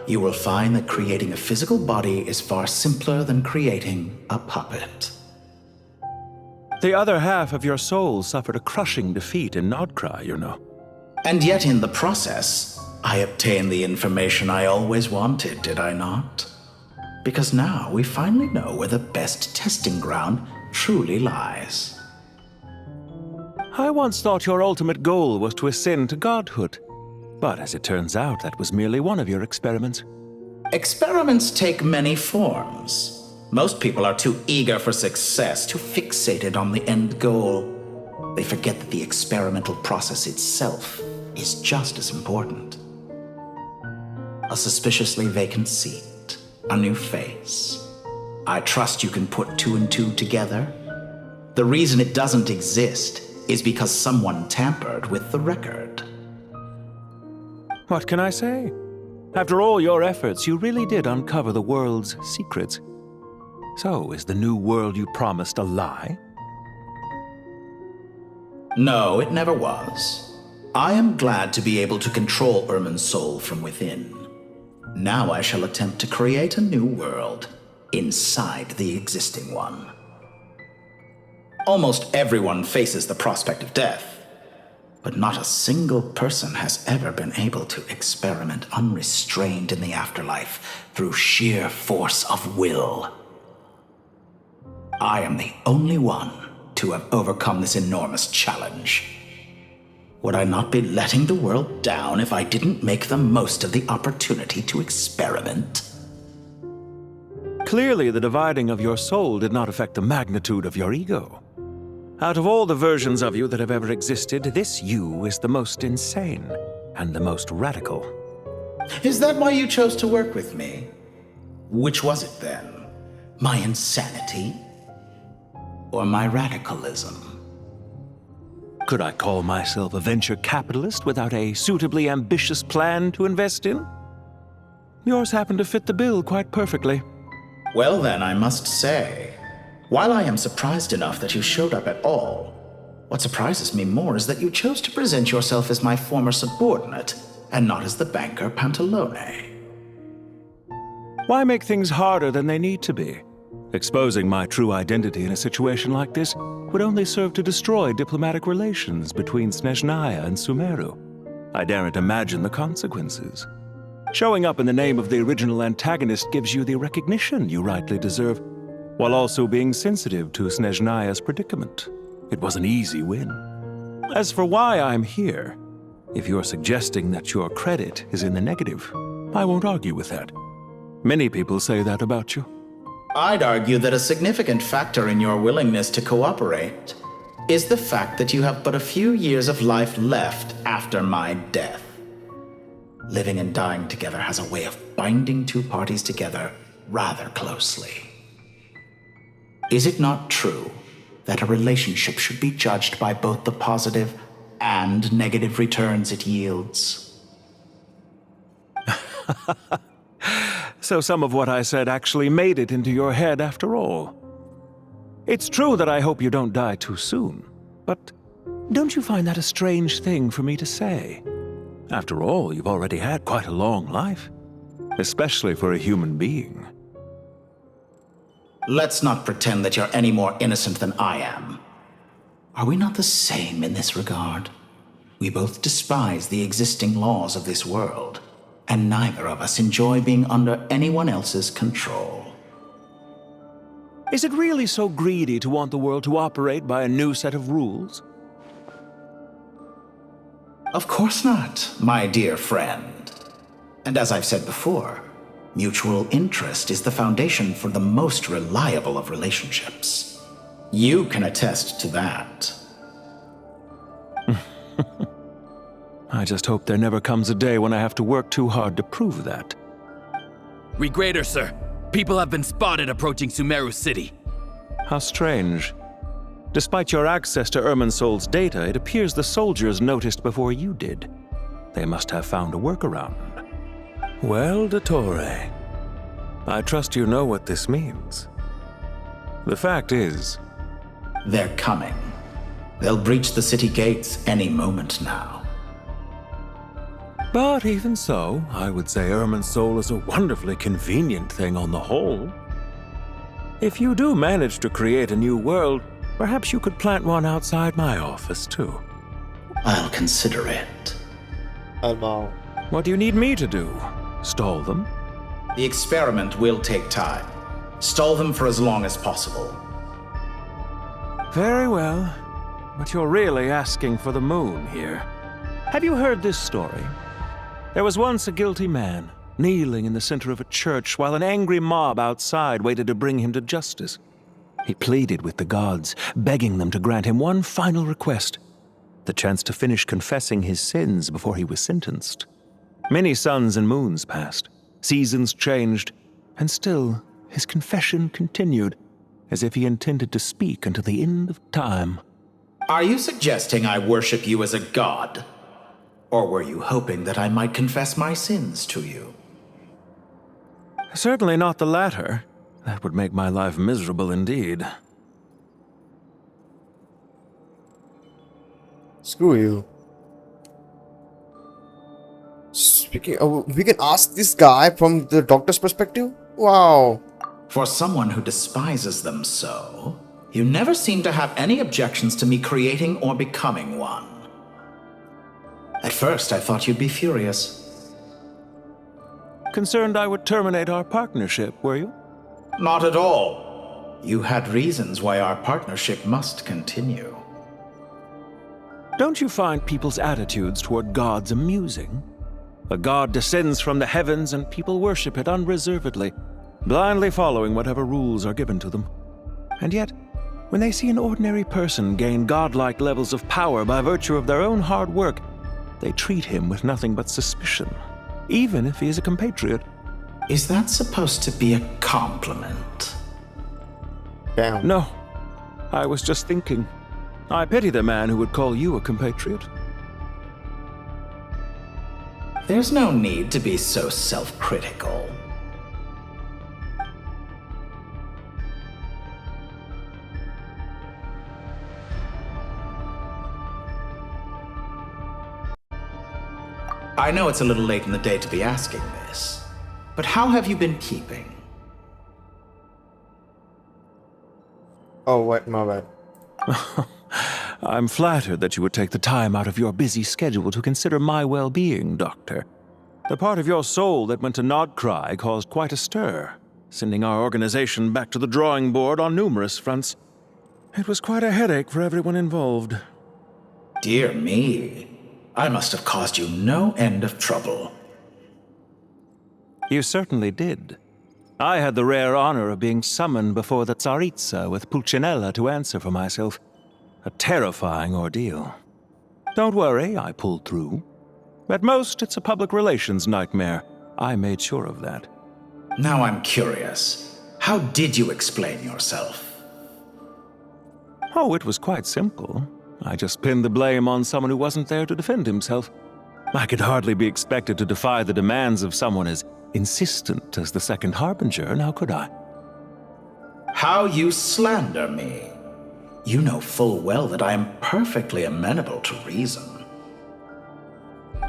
you will find that creating a physical body is far simpler than creating a puppet. The other half of your soul suffered a crushing defeat in Nodcry, you know. And yet in the process, I obtained the information I always wanted, did I not? Because now we finally know where the best testing ground truly lies. I once thought your ultimate goal was to ascend to godhood. But as it turns out, that was merely one of your experiments. Experiments take many forms. Most people are too eager for success, too fixated on the end goal. They forget that the experimental process itself is just as important. A suspiciously vacant seat, a new face. I trust you can put two and two together. The reason it doesn't exist is because someone tampered with the record. What can I say? After all your efforts, you really did uncover the world's secrets. So, is the new world you promised a lie? No, it never was. I am glad to be able to control Irmin's soul from within. Now I shall attempt to create a new world inside the existing one. Almost everyone faces the prospect of death. But not a single person has ever been able to experiment unrestrained in the afterlife through sheer force of will. I am the only one to have overcome this enormous challenge. Would I not be letting the world down if I didn't make the most of the opportunity to experiment? Clearly, the dividing of your soul did not affect the magnitude of your ego. Out of all the versions of you that have ever existed, this you is the most insane and the most radical. Is that why you chose to work with me? Which was it then? My insanity? Or my radicalism? Could I call myself a venture capitalist without a suitably ambitious plan to invest in? Yours happened to fit the bill quite perfectly. Well then, I must say, while I am surprised enough that you showed up at all, what surprises me more is that you chose to present yourself as my former subordinate, and not as the banker Pantalone. Why make things harder than they need to be? Exposing my true identity in a situation like this would only serve to destroy diplomatic relations between Snezhnaya and Sumeru. I daren't imagine the consequences. Showing up in the name of the original antagonist gives you the recognition you rightly deserve, while also being sensitive to Snezhnaya's predicament. It was an easy win. As for why I'm here, if you're suggesting that your credit is in the negative, I won't argue with that. Many people say that about you. I'd argue that a significant factor in your willingness to cooperate is the fact that you have but a few years of life left after my death. Living and dying together has a way of binding two parties together rather closely. Is it not true that a relationship should be judged by both the positive and negative returns it yields? So some of what I said actually made it into your head after all. It's true that I hope you don't die too soon, but don't you find that a strange thing for me to say? After all, you've already had quite a long life, especially for a human being. Let's not pretend that you're any more innocent than I am. Are we not the same in this regard? We both despise the existing laws of this world, and neither of us enjoy being under anyone else's control. Is it really so greedy to want the world to operate by a new set of rules? Of course not, my dear friend. And as I've said before, mutual interest is the foundation for the most reliable of relationships. You can attest to that. I just hope there never comes a day when I have to work too hard to prove that. Regrader, sir. People have been spotted approaching Sumeru City. How strange. Despite your access to Irminsol's data, it appears the soldiers noticed before you did. They must have found a workaround. Well, Dottore, I trust you know what this means. The fact is... They're coming. They'll breach the city gates any moment now. But even so, I would say Irminsol is a wonderfully convenient thing on the whole. If you do manage to create a new world, perhaps you could plant one outside my office, too. I'll consider it. Oh no. What do you need me to do? Stall them? The experiment will take time. Stall them for as long as possible. Very well. But you're really asking for the moon here. Have you heard this story? There was once a guilty man, kneeling in the center of a church while an angry mob outside waited to bring him to justice. He pleaded with the gods, begging them to grant him one final request, the chance to finish confessing his sins before he was sentenced. Many suns and moons passed, seasons changed, and still his confession continued, as if he intended to speak until the end of time. Are you suggesting I worship you as a god? Or were you hoping that I might confess my sins to you? Certainly not the latter. That would make my life miserable indeed. Screw you. Speaking of, we can ask this guy from the doctor's perspective? Wow. For someone who despises them so, you never seem to have any objections to me creating or becoming one. At first, I thought you'd be furious. Concerned I would terminate our partnership, were you? Not at all. You had reasons why our partnership must continue. Don't you find people's attitudes toward gods amusing? A god descends from the heavens and people worship it unreservedly, blindly following whatever rules are given to them. And yet, when they see an ordinary person gain godlike levels of power by virtue of their own hard work, they treat him with nothing but suspicion, even if he is a compatriot. Is that supposed to be a compliment? Damn. No. I was just thinking. I pity the man who would call you a compatriot. There's no need to be so self-critical. I know it's a little late in the day to be asking this, but how have you been keeping? Oh, wait, my bad. I'm flattered that you would take the time out of your busy schedule to consider my well-being, Doctor. The part of your soul that went to Nodcry caused quite a stir, sending our organization back to the drawing board on numerous fronts. It was quite a headache for everyone involved. Dear me. I must have caused you no end of trouble. You certainly did. I had the rare honor of being summoned before the Tsaritsa with Pulcinella to answer for myself. A terrifying ordeal. Don't worry, I pulled through. At most, it's a public relations nightmare. I made sure of that. Now I'm curious. How did you explain yourself? Oh, it was quite simple. I just pinned the blame on someone who wasn't there to defend himself. I could hardly be expected to defy the demands of someone as insistent as the Second Harbinger, now could I? How you slander me. You know full well that I am perfectly amenable to reason.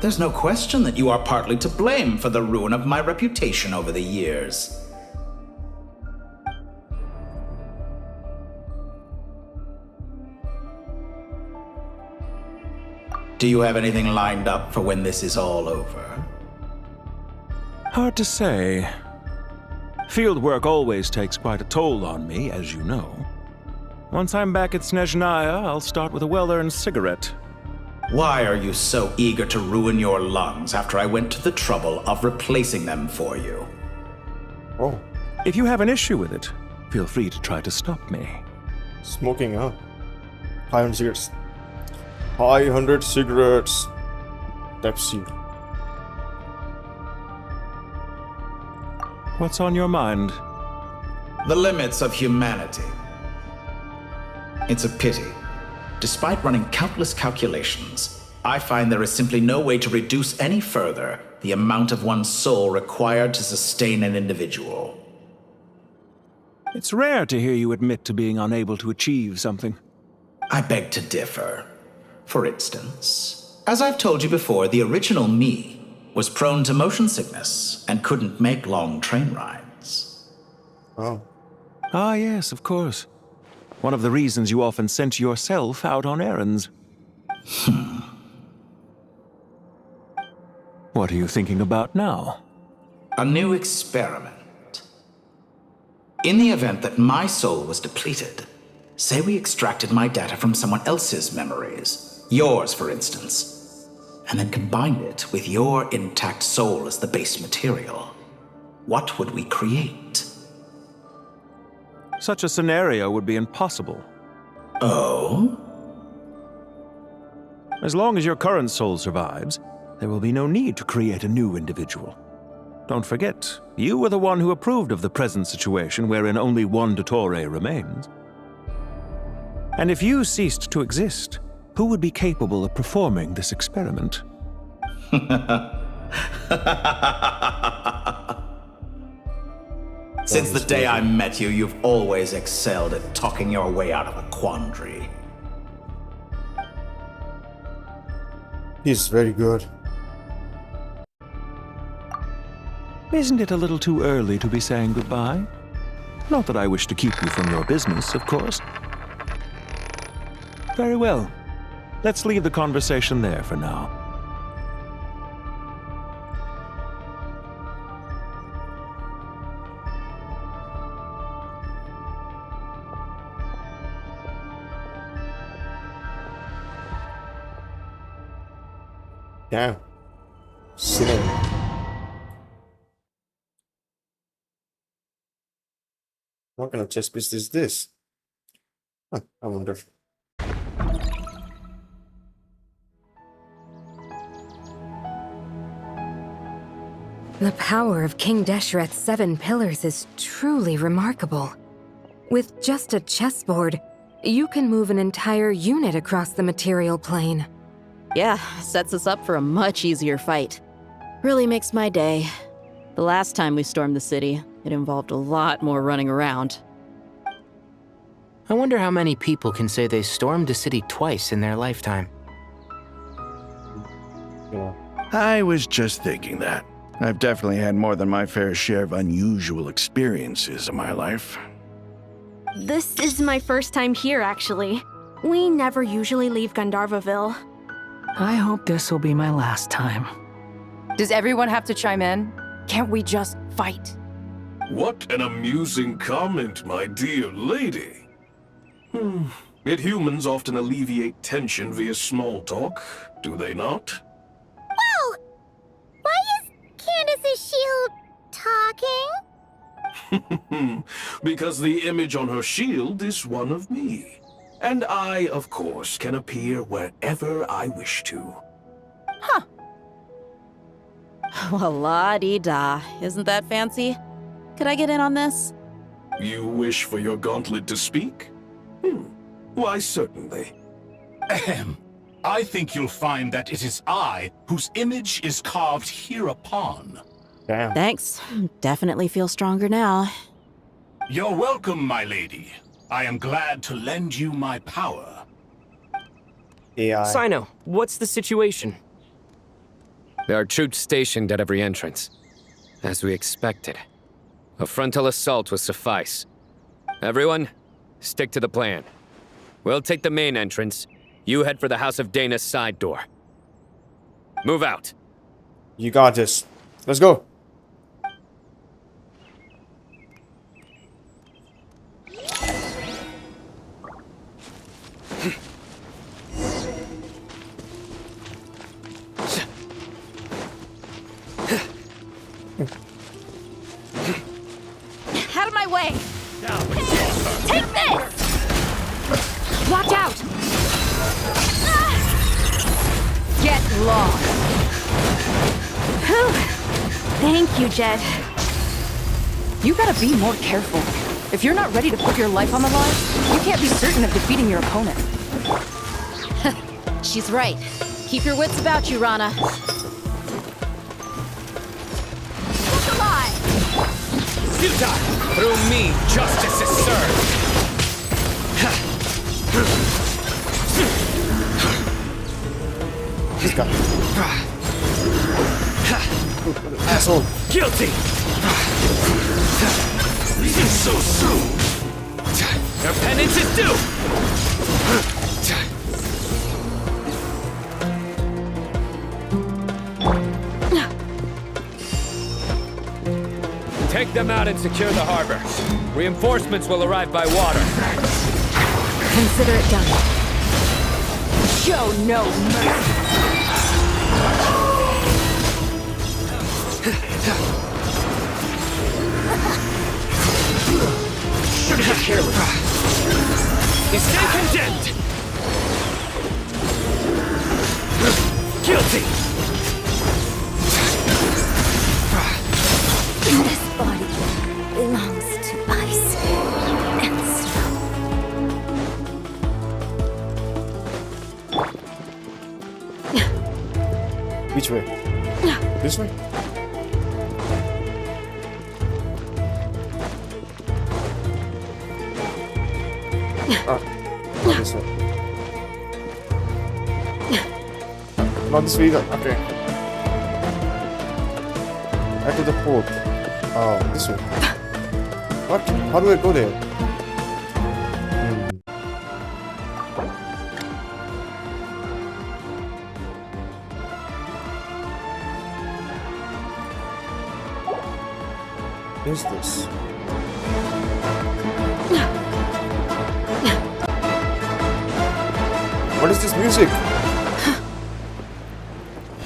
There's no question that you are partly to blame for the ruin of my reputation over the years. Do you have anything lined up for when this is all over? Hard to say. Field work always takes quite a toll on me, as you know. Once I'm back at Snezhnaya, I'll start with a well-earned cigarette. Why are you so eager to ruin your lungs after I went to the trouble of replacing them for you? Oh. If you have an issue with it, feel free to try to stop me. Smoking, huh? 500 cigarettes. 500 cigarettes. Pepsi. What's on your mind? The limits of humanity. It's a pity. Despite running countless calculations, I find there is simply no way to reduce any further the amount of one's soul required to sustain an individual. It's rare to hear you admit to being unable to achieve something. I beg to differ. For instance, as I've told you before, the original me was prone to motion sickness and couldn't make long train rides. Oh. Ah, yes, of course. One of the reasons you often sent yourself out on errands. What are you thinking about now? A new experiment. In the event that my soul was depleted, say we extracted my data from someone else's memories, yours for instance, and then combined it with your intact soul as the base material, what would we create? Such a scenario would be impossible. Oh? As long as your current soul survives, there will be no need to create a new individual. Don't forget, you were the one who approved of the present situation wherein only one Dottore remains. And if you ceased to exist, who would be capable of performing this experiment? Since the day I met you, you've always excelled at talking your way out of a quandary. He's very good. Isn't it a little too early to be saying goodbye? Not that I wish to keep you from your business, of course. Very well. Let's leave the conversation there for now. Damn. Cinema. What kind of chess piece is this? Huh, I wonder. The power of King Deshret's 7 pillars is truly remarkable. With just a chessboard, you can move an entire unit across the material plane. Yeah, sets us up for a much easier fight. Really makes my day. The last time we stormed the city, it involved a lot more running around. I wonder how many people can say they stormed a city twice in their lifetime. Yeah. I was just thinking that. I've definitely had more than my fair share of unusual experiences in my life. This is my first time here, actually. We never usually leave Gandharvaville. I hope this will be my last time. Does everyone have to chime in? Can't we just fight? What an amusing comment, my dear lady. Yet humans often alleviate tension via small talk, do they not? Wow! Why is Candace's shield talking? Because the image on her shield is one of me. And I, of course, can appear wherever I wish to. Huh. Well, la-dee-da. Isn't that fancy? Could I get in on this? You wish for your gauntlet to speak? Why, certainly. Ahem. I think you'll find that it is I whose image is carved hereupon. Damn. Thanks. Definitely feel stronger now. You're welcome, my lady. I am glad to lend you my power. AI. Sino, what's the situation? There are troops stationed at every entrance. As we expected. A frontal assault will suffice. Everyone, stick to the plan. We'll take the main entrance. You head for the House of Dana's side door. Move out. You got this. Let's go. Out of my way! Take this! Watch out! Get lost! Whew. Thank you, Jed. You gotta be more careful. If you're not ready to put your life on the line, you can't be certain of defeating your opponent. She's right. Keep your wits about you, Rana. Look alive! Futile! Through me, justice is served! This guy. Asshole. Guilty! So soon! Your penance is due! Take them out and secure the harbor. Reinforcements will arrive by water. Consider it done. Show no mercy. Shouldn't be careless. You stand condemned! Guilty! This body belongs to ice and snow. Which way? This way? Ah, not this way. Not this way either. Okay. Back to the port. Oh, this way. What? How do I go there? What is this? What is this music?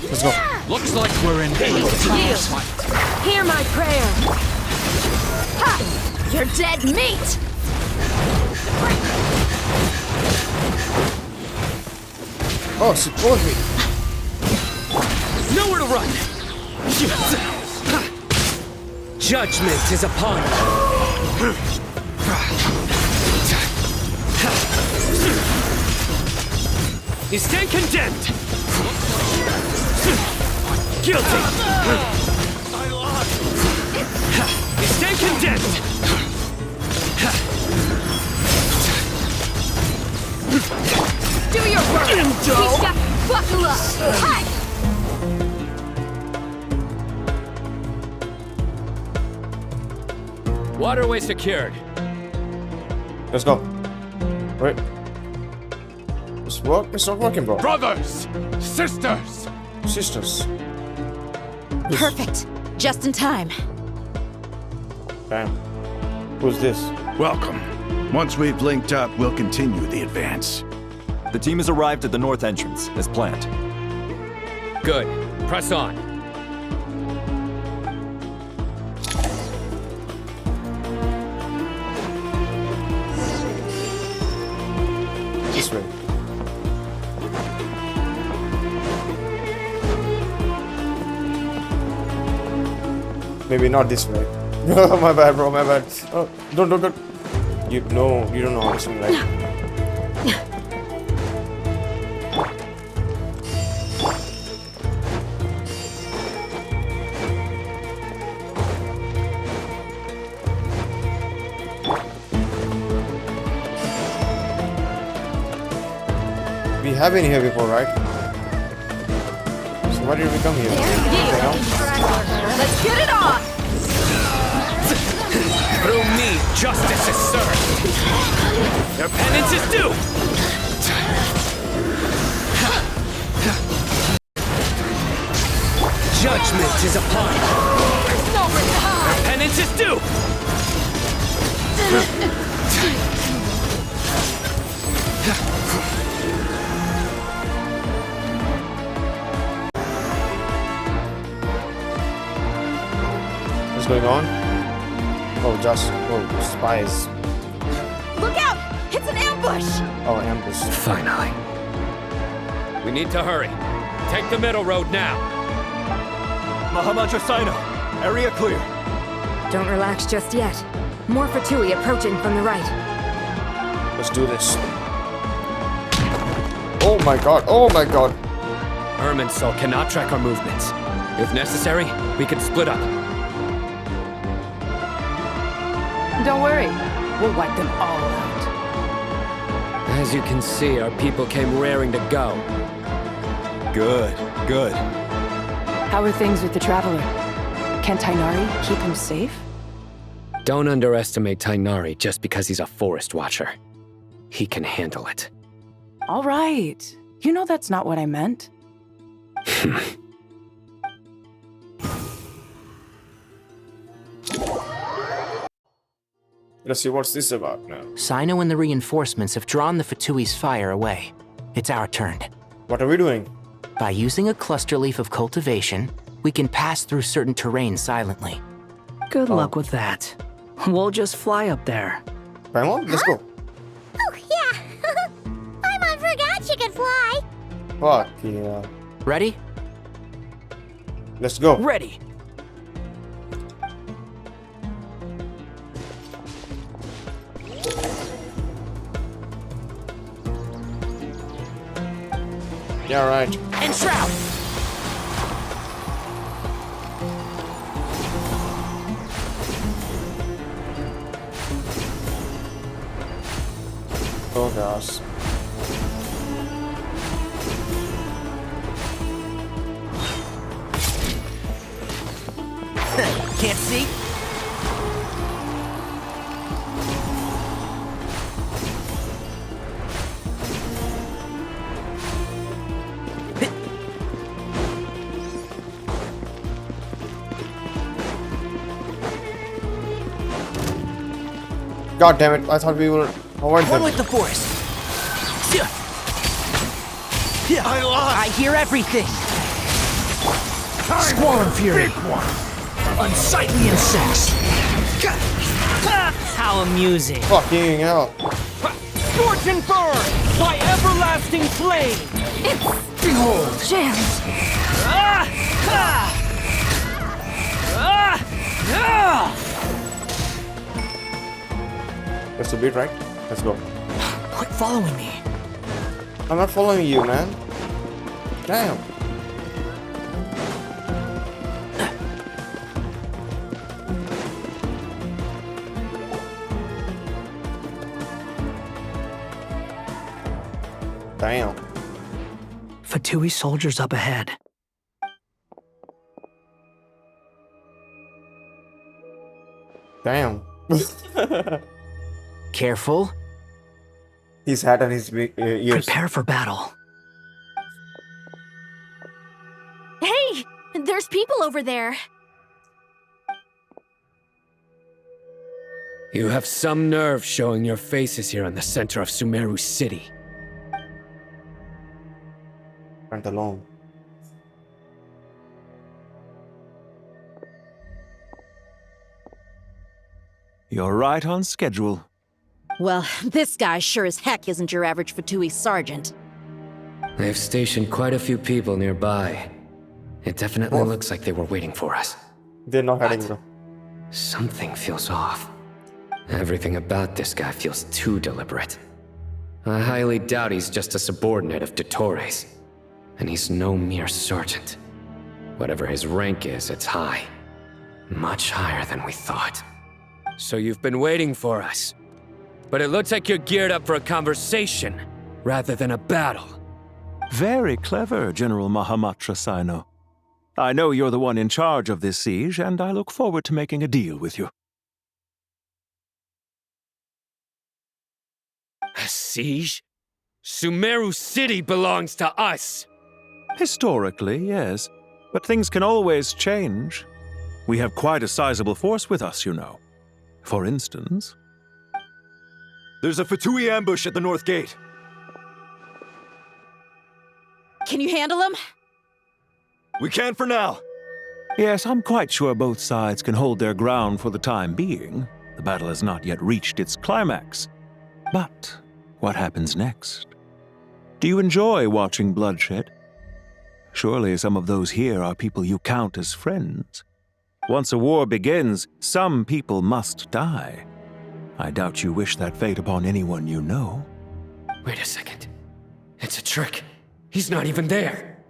Let's go. Looks like we're in Hear my prayer. Ha! You're dead meat! Oh, support me. Nowhere to run! Judgment is upon you. You stand condemned! Guilty! You stand condemned! Do your work! Buckle up! Hi! Waterway secured. Let's go. Wait. This work? It's not working, bro. Brothers! Sisters! Sisters. Perfect. Just in time. Damn. Who's this? Welcome. Once we've linked up, we'll continue the advance. The team has arrived at the north entrance, as planned. Good. Press on. This way. Maybe not this way. My bad, bro. My bad. Oh, don't. You don't know how this one, right? We have been here before, right? So why did we come here? Let's get it on! Through me, justice is served. Your penance is due. Judgment is upon you. There's nowhere to hide! Penance is due! What's going on? Oh, spies. Look out! It's an ambush! Oh, ambush. Finally. We need to hurry. Take the middle road now. Mahamaja Sino, area clear. Don't relax just yet. More Fatui approaching from the right. Let's do this. Oh my god, oh my god. Irminsul cannot track our movements. If necessary, we can split up. Don't worry, we'll wipe them all out. As you can see, our people came raring to go. Good, good. How are things with the Traveler? Can Tainari keep him safe? Don't underestimate Tainari just because he's a forest watcher. He can handle it. All right. You know that's not what I meant. Let's see what's this about now. Sino and the reinforcements have drawn the Fatui's fire away. It's our turn. What are we doing? By using a cluster leaf of cultivation, we can pass through certain terrain silently. Good luck with that. We'll just fly up there. Paimon, let's go. Oh, yeah. Paimon forgot she could fly. Fuck yeah. Ready? Let's go. Ready. Yeah, right. And shroud! Oh gosh. Can't see? God damn it, I thought we were avoid One them. with the forest. I hear everything. Squall and Fury. Unsightly insects. How amusing. Fucking hell. Scorch and burn by everlasting flame! Behold. Jams! That's the beat, right? Let's go. Quit following me. I'm not following you, man. Damn. Damn. Fatui soldiers up ahead. Damn. Careful. His hat and his ears. Prepare for battle. Hey! There's people over there. You have some nerve showing your faces here in the center of Sumeru City. Went alone. You're right on schedule. Well, this guy sure as heck isn't your average Fatui sergeant. They've stationed quite a few people nearby. It definitely looks like they were waiting for us. They're not heading, bro. Something feels off. Everything about this guy feels too deliberate. I highly doubt he's just a subordinate of Dottores. And he's no mere sergeant. Whatever his rank is, it's high. Much higher than we thought. So you've been waiting for us. But it looks like you're geared up for a conversation, rather than a battle. Very clever, General Mahamatra Sino. I know you're the one in charge of this siege, and I look forward to making a deal with you. A siege? Sumeru City belongs to us! Historically, yes. But things can always change. We have quite a sizable force with us, you know. For instance... There's a Fatui ambush at the north gate. Can you handle him? We can for now. Yes, I'm quite sure both sides can hold their ground for the time being. The battle has not yet reached its climax. But what happens next? Do you enjoy watching bloodshed? Surely some of those here are people you count as friends. Once a war begins, some people must die. I doubt you wish that fate upon anyone you know. Wait a second. It's a trick. He's not even there.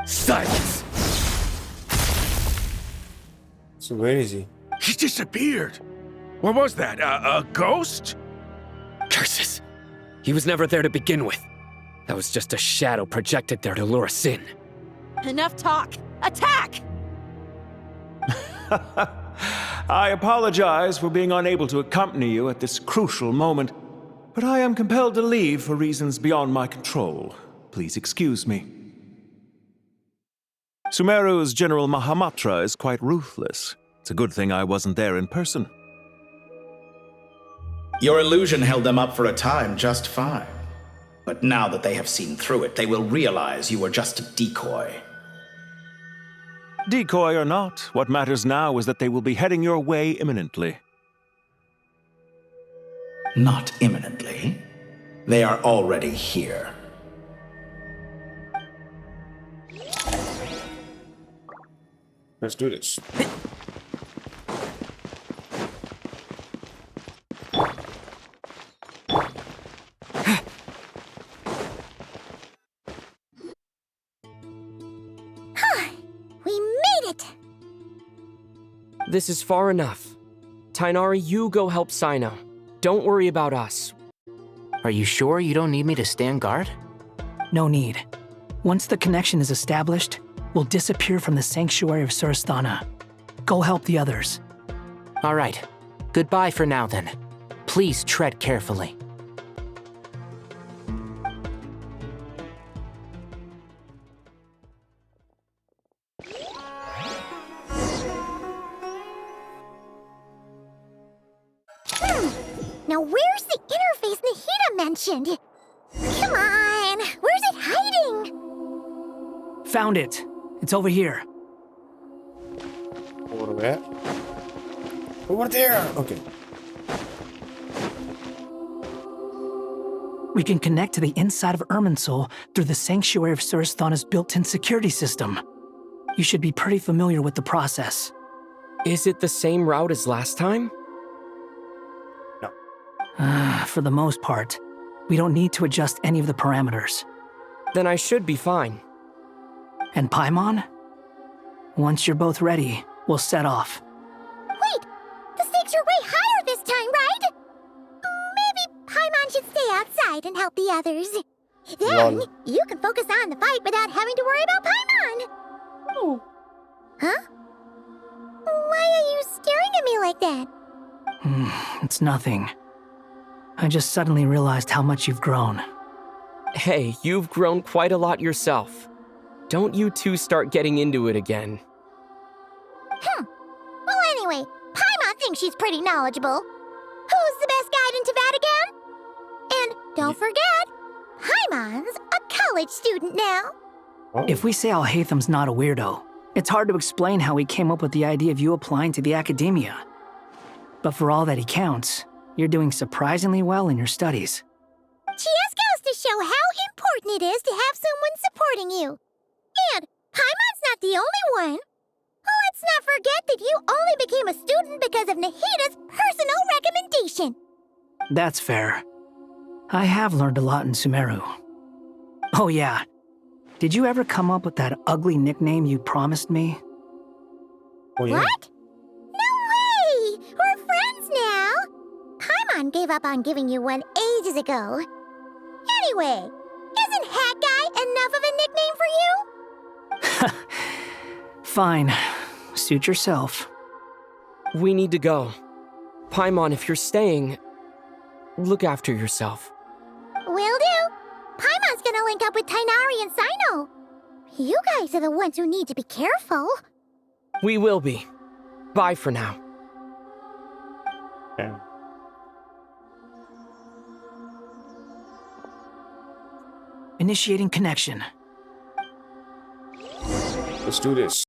Silence! So where is he? He disappeared. What was that? A ghost? Curses! He was never there to begin with. That was just a shadow projected there to lure us in. Enough talk. Attack! I apologize for being unable to accompany you at this crucial moment, but I am compelled to leave for reasons beyond my control. Please excuse me. Sumeru's General Mahamatra is quite ruthless. It's a good thing I wasn't there in person. Your illusion held them up for a time just fine. But now that they have seen through it, they will realize you were just a decoy. Decoy or not, what matters now is that they will be heading your way imminently. Not imminently. They are already here. Let's do this. We made it! This is far enough. Tainari, you go help Sino. Don't worry about us. Are you sure you don't need me to stand guard? No need. Once the connection is established, we'll disappear from the sanctuary of Surasthana. Go help the others. All right. Goodbye for now, then. Please tread carefully. Now where's the interface Nahida mentioned? Come on, where's it hiding? Found it. It's over here. Over where? Over there! Okay. We can connect to the inside of Irminsul through the Sanctuary of Surasthana's built-in security system. You should be pretty familiar with the process. Is it the same route as last time? For the most part, we don't need to adjust any of the parameters. Then I should be fine. And Paimon? Once you're both ready, we'll set off. Wait! The stakes are way higher this time, right? Maybe Paimon should stay outside and help the others. Then, you can focus on the fight without having to worry about Paimon. Oh. Huh? Why are you staring at me like that? It's nothing. I just suddenly realized how much you've grown. Hey, you've grown quite a lot yourself. Don't you two start getting into it again. Well, anyway, Paimon thinks she's pretty knowledgeable. Who's the best guide in Tavatigan? And don't forget, Paimon's a college student now. If we say Alhatham's not a weirdo, it's hard to explain how he came up with the idea of you applying to the academia. But for all that he counts, you're doing surprisingly well in your studies. Just goes to show how important it is to have someone supporting you. And Paimon's not the only one. Let's not forget that you only became a student because of Nahida's personal recommendation. That's fair. I have learned a lot in Sumeru. Oh yeah. Did you ever come up with that ugly nickname you promised me? Oh, yeah. What? No way! We're friends now! Paimon gave up on giving you one ages ago. Anyway, isn't Hat Guy enough of a nickname for you? Fine. Suit yourself. We need to go. Paimon, if you're staying, look after yourself. Will do. Paimon's gonna link up with Tainari and Sino. You guys are the ones who need to be careful. We will be. Bye for now. Yeah. Initiating connection. Let's do this.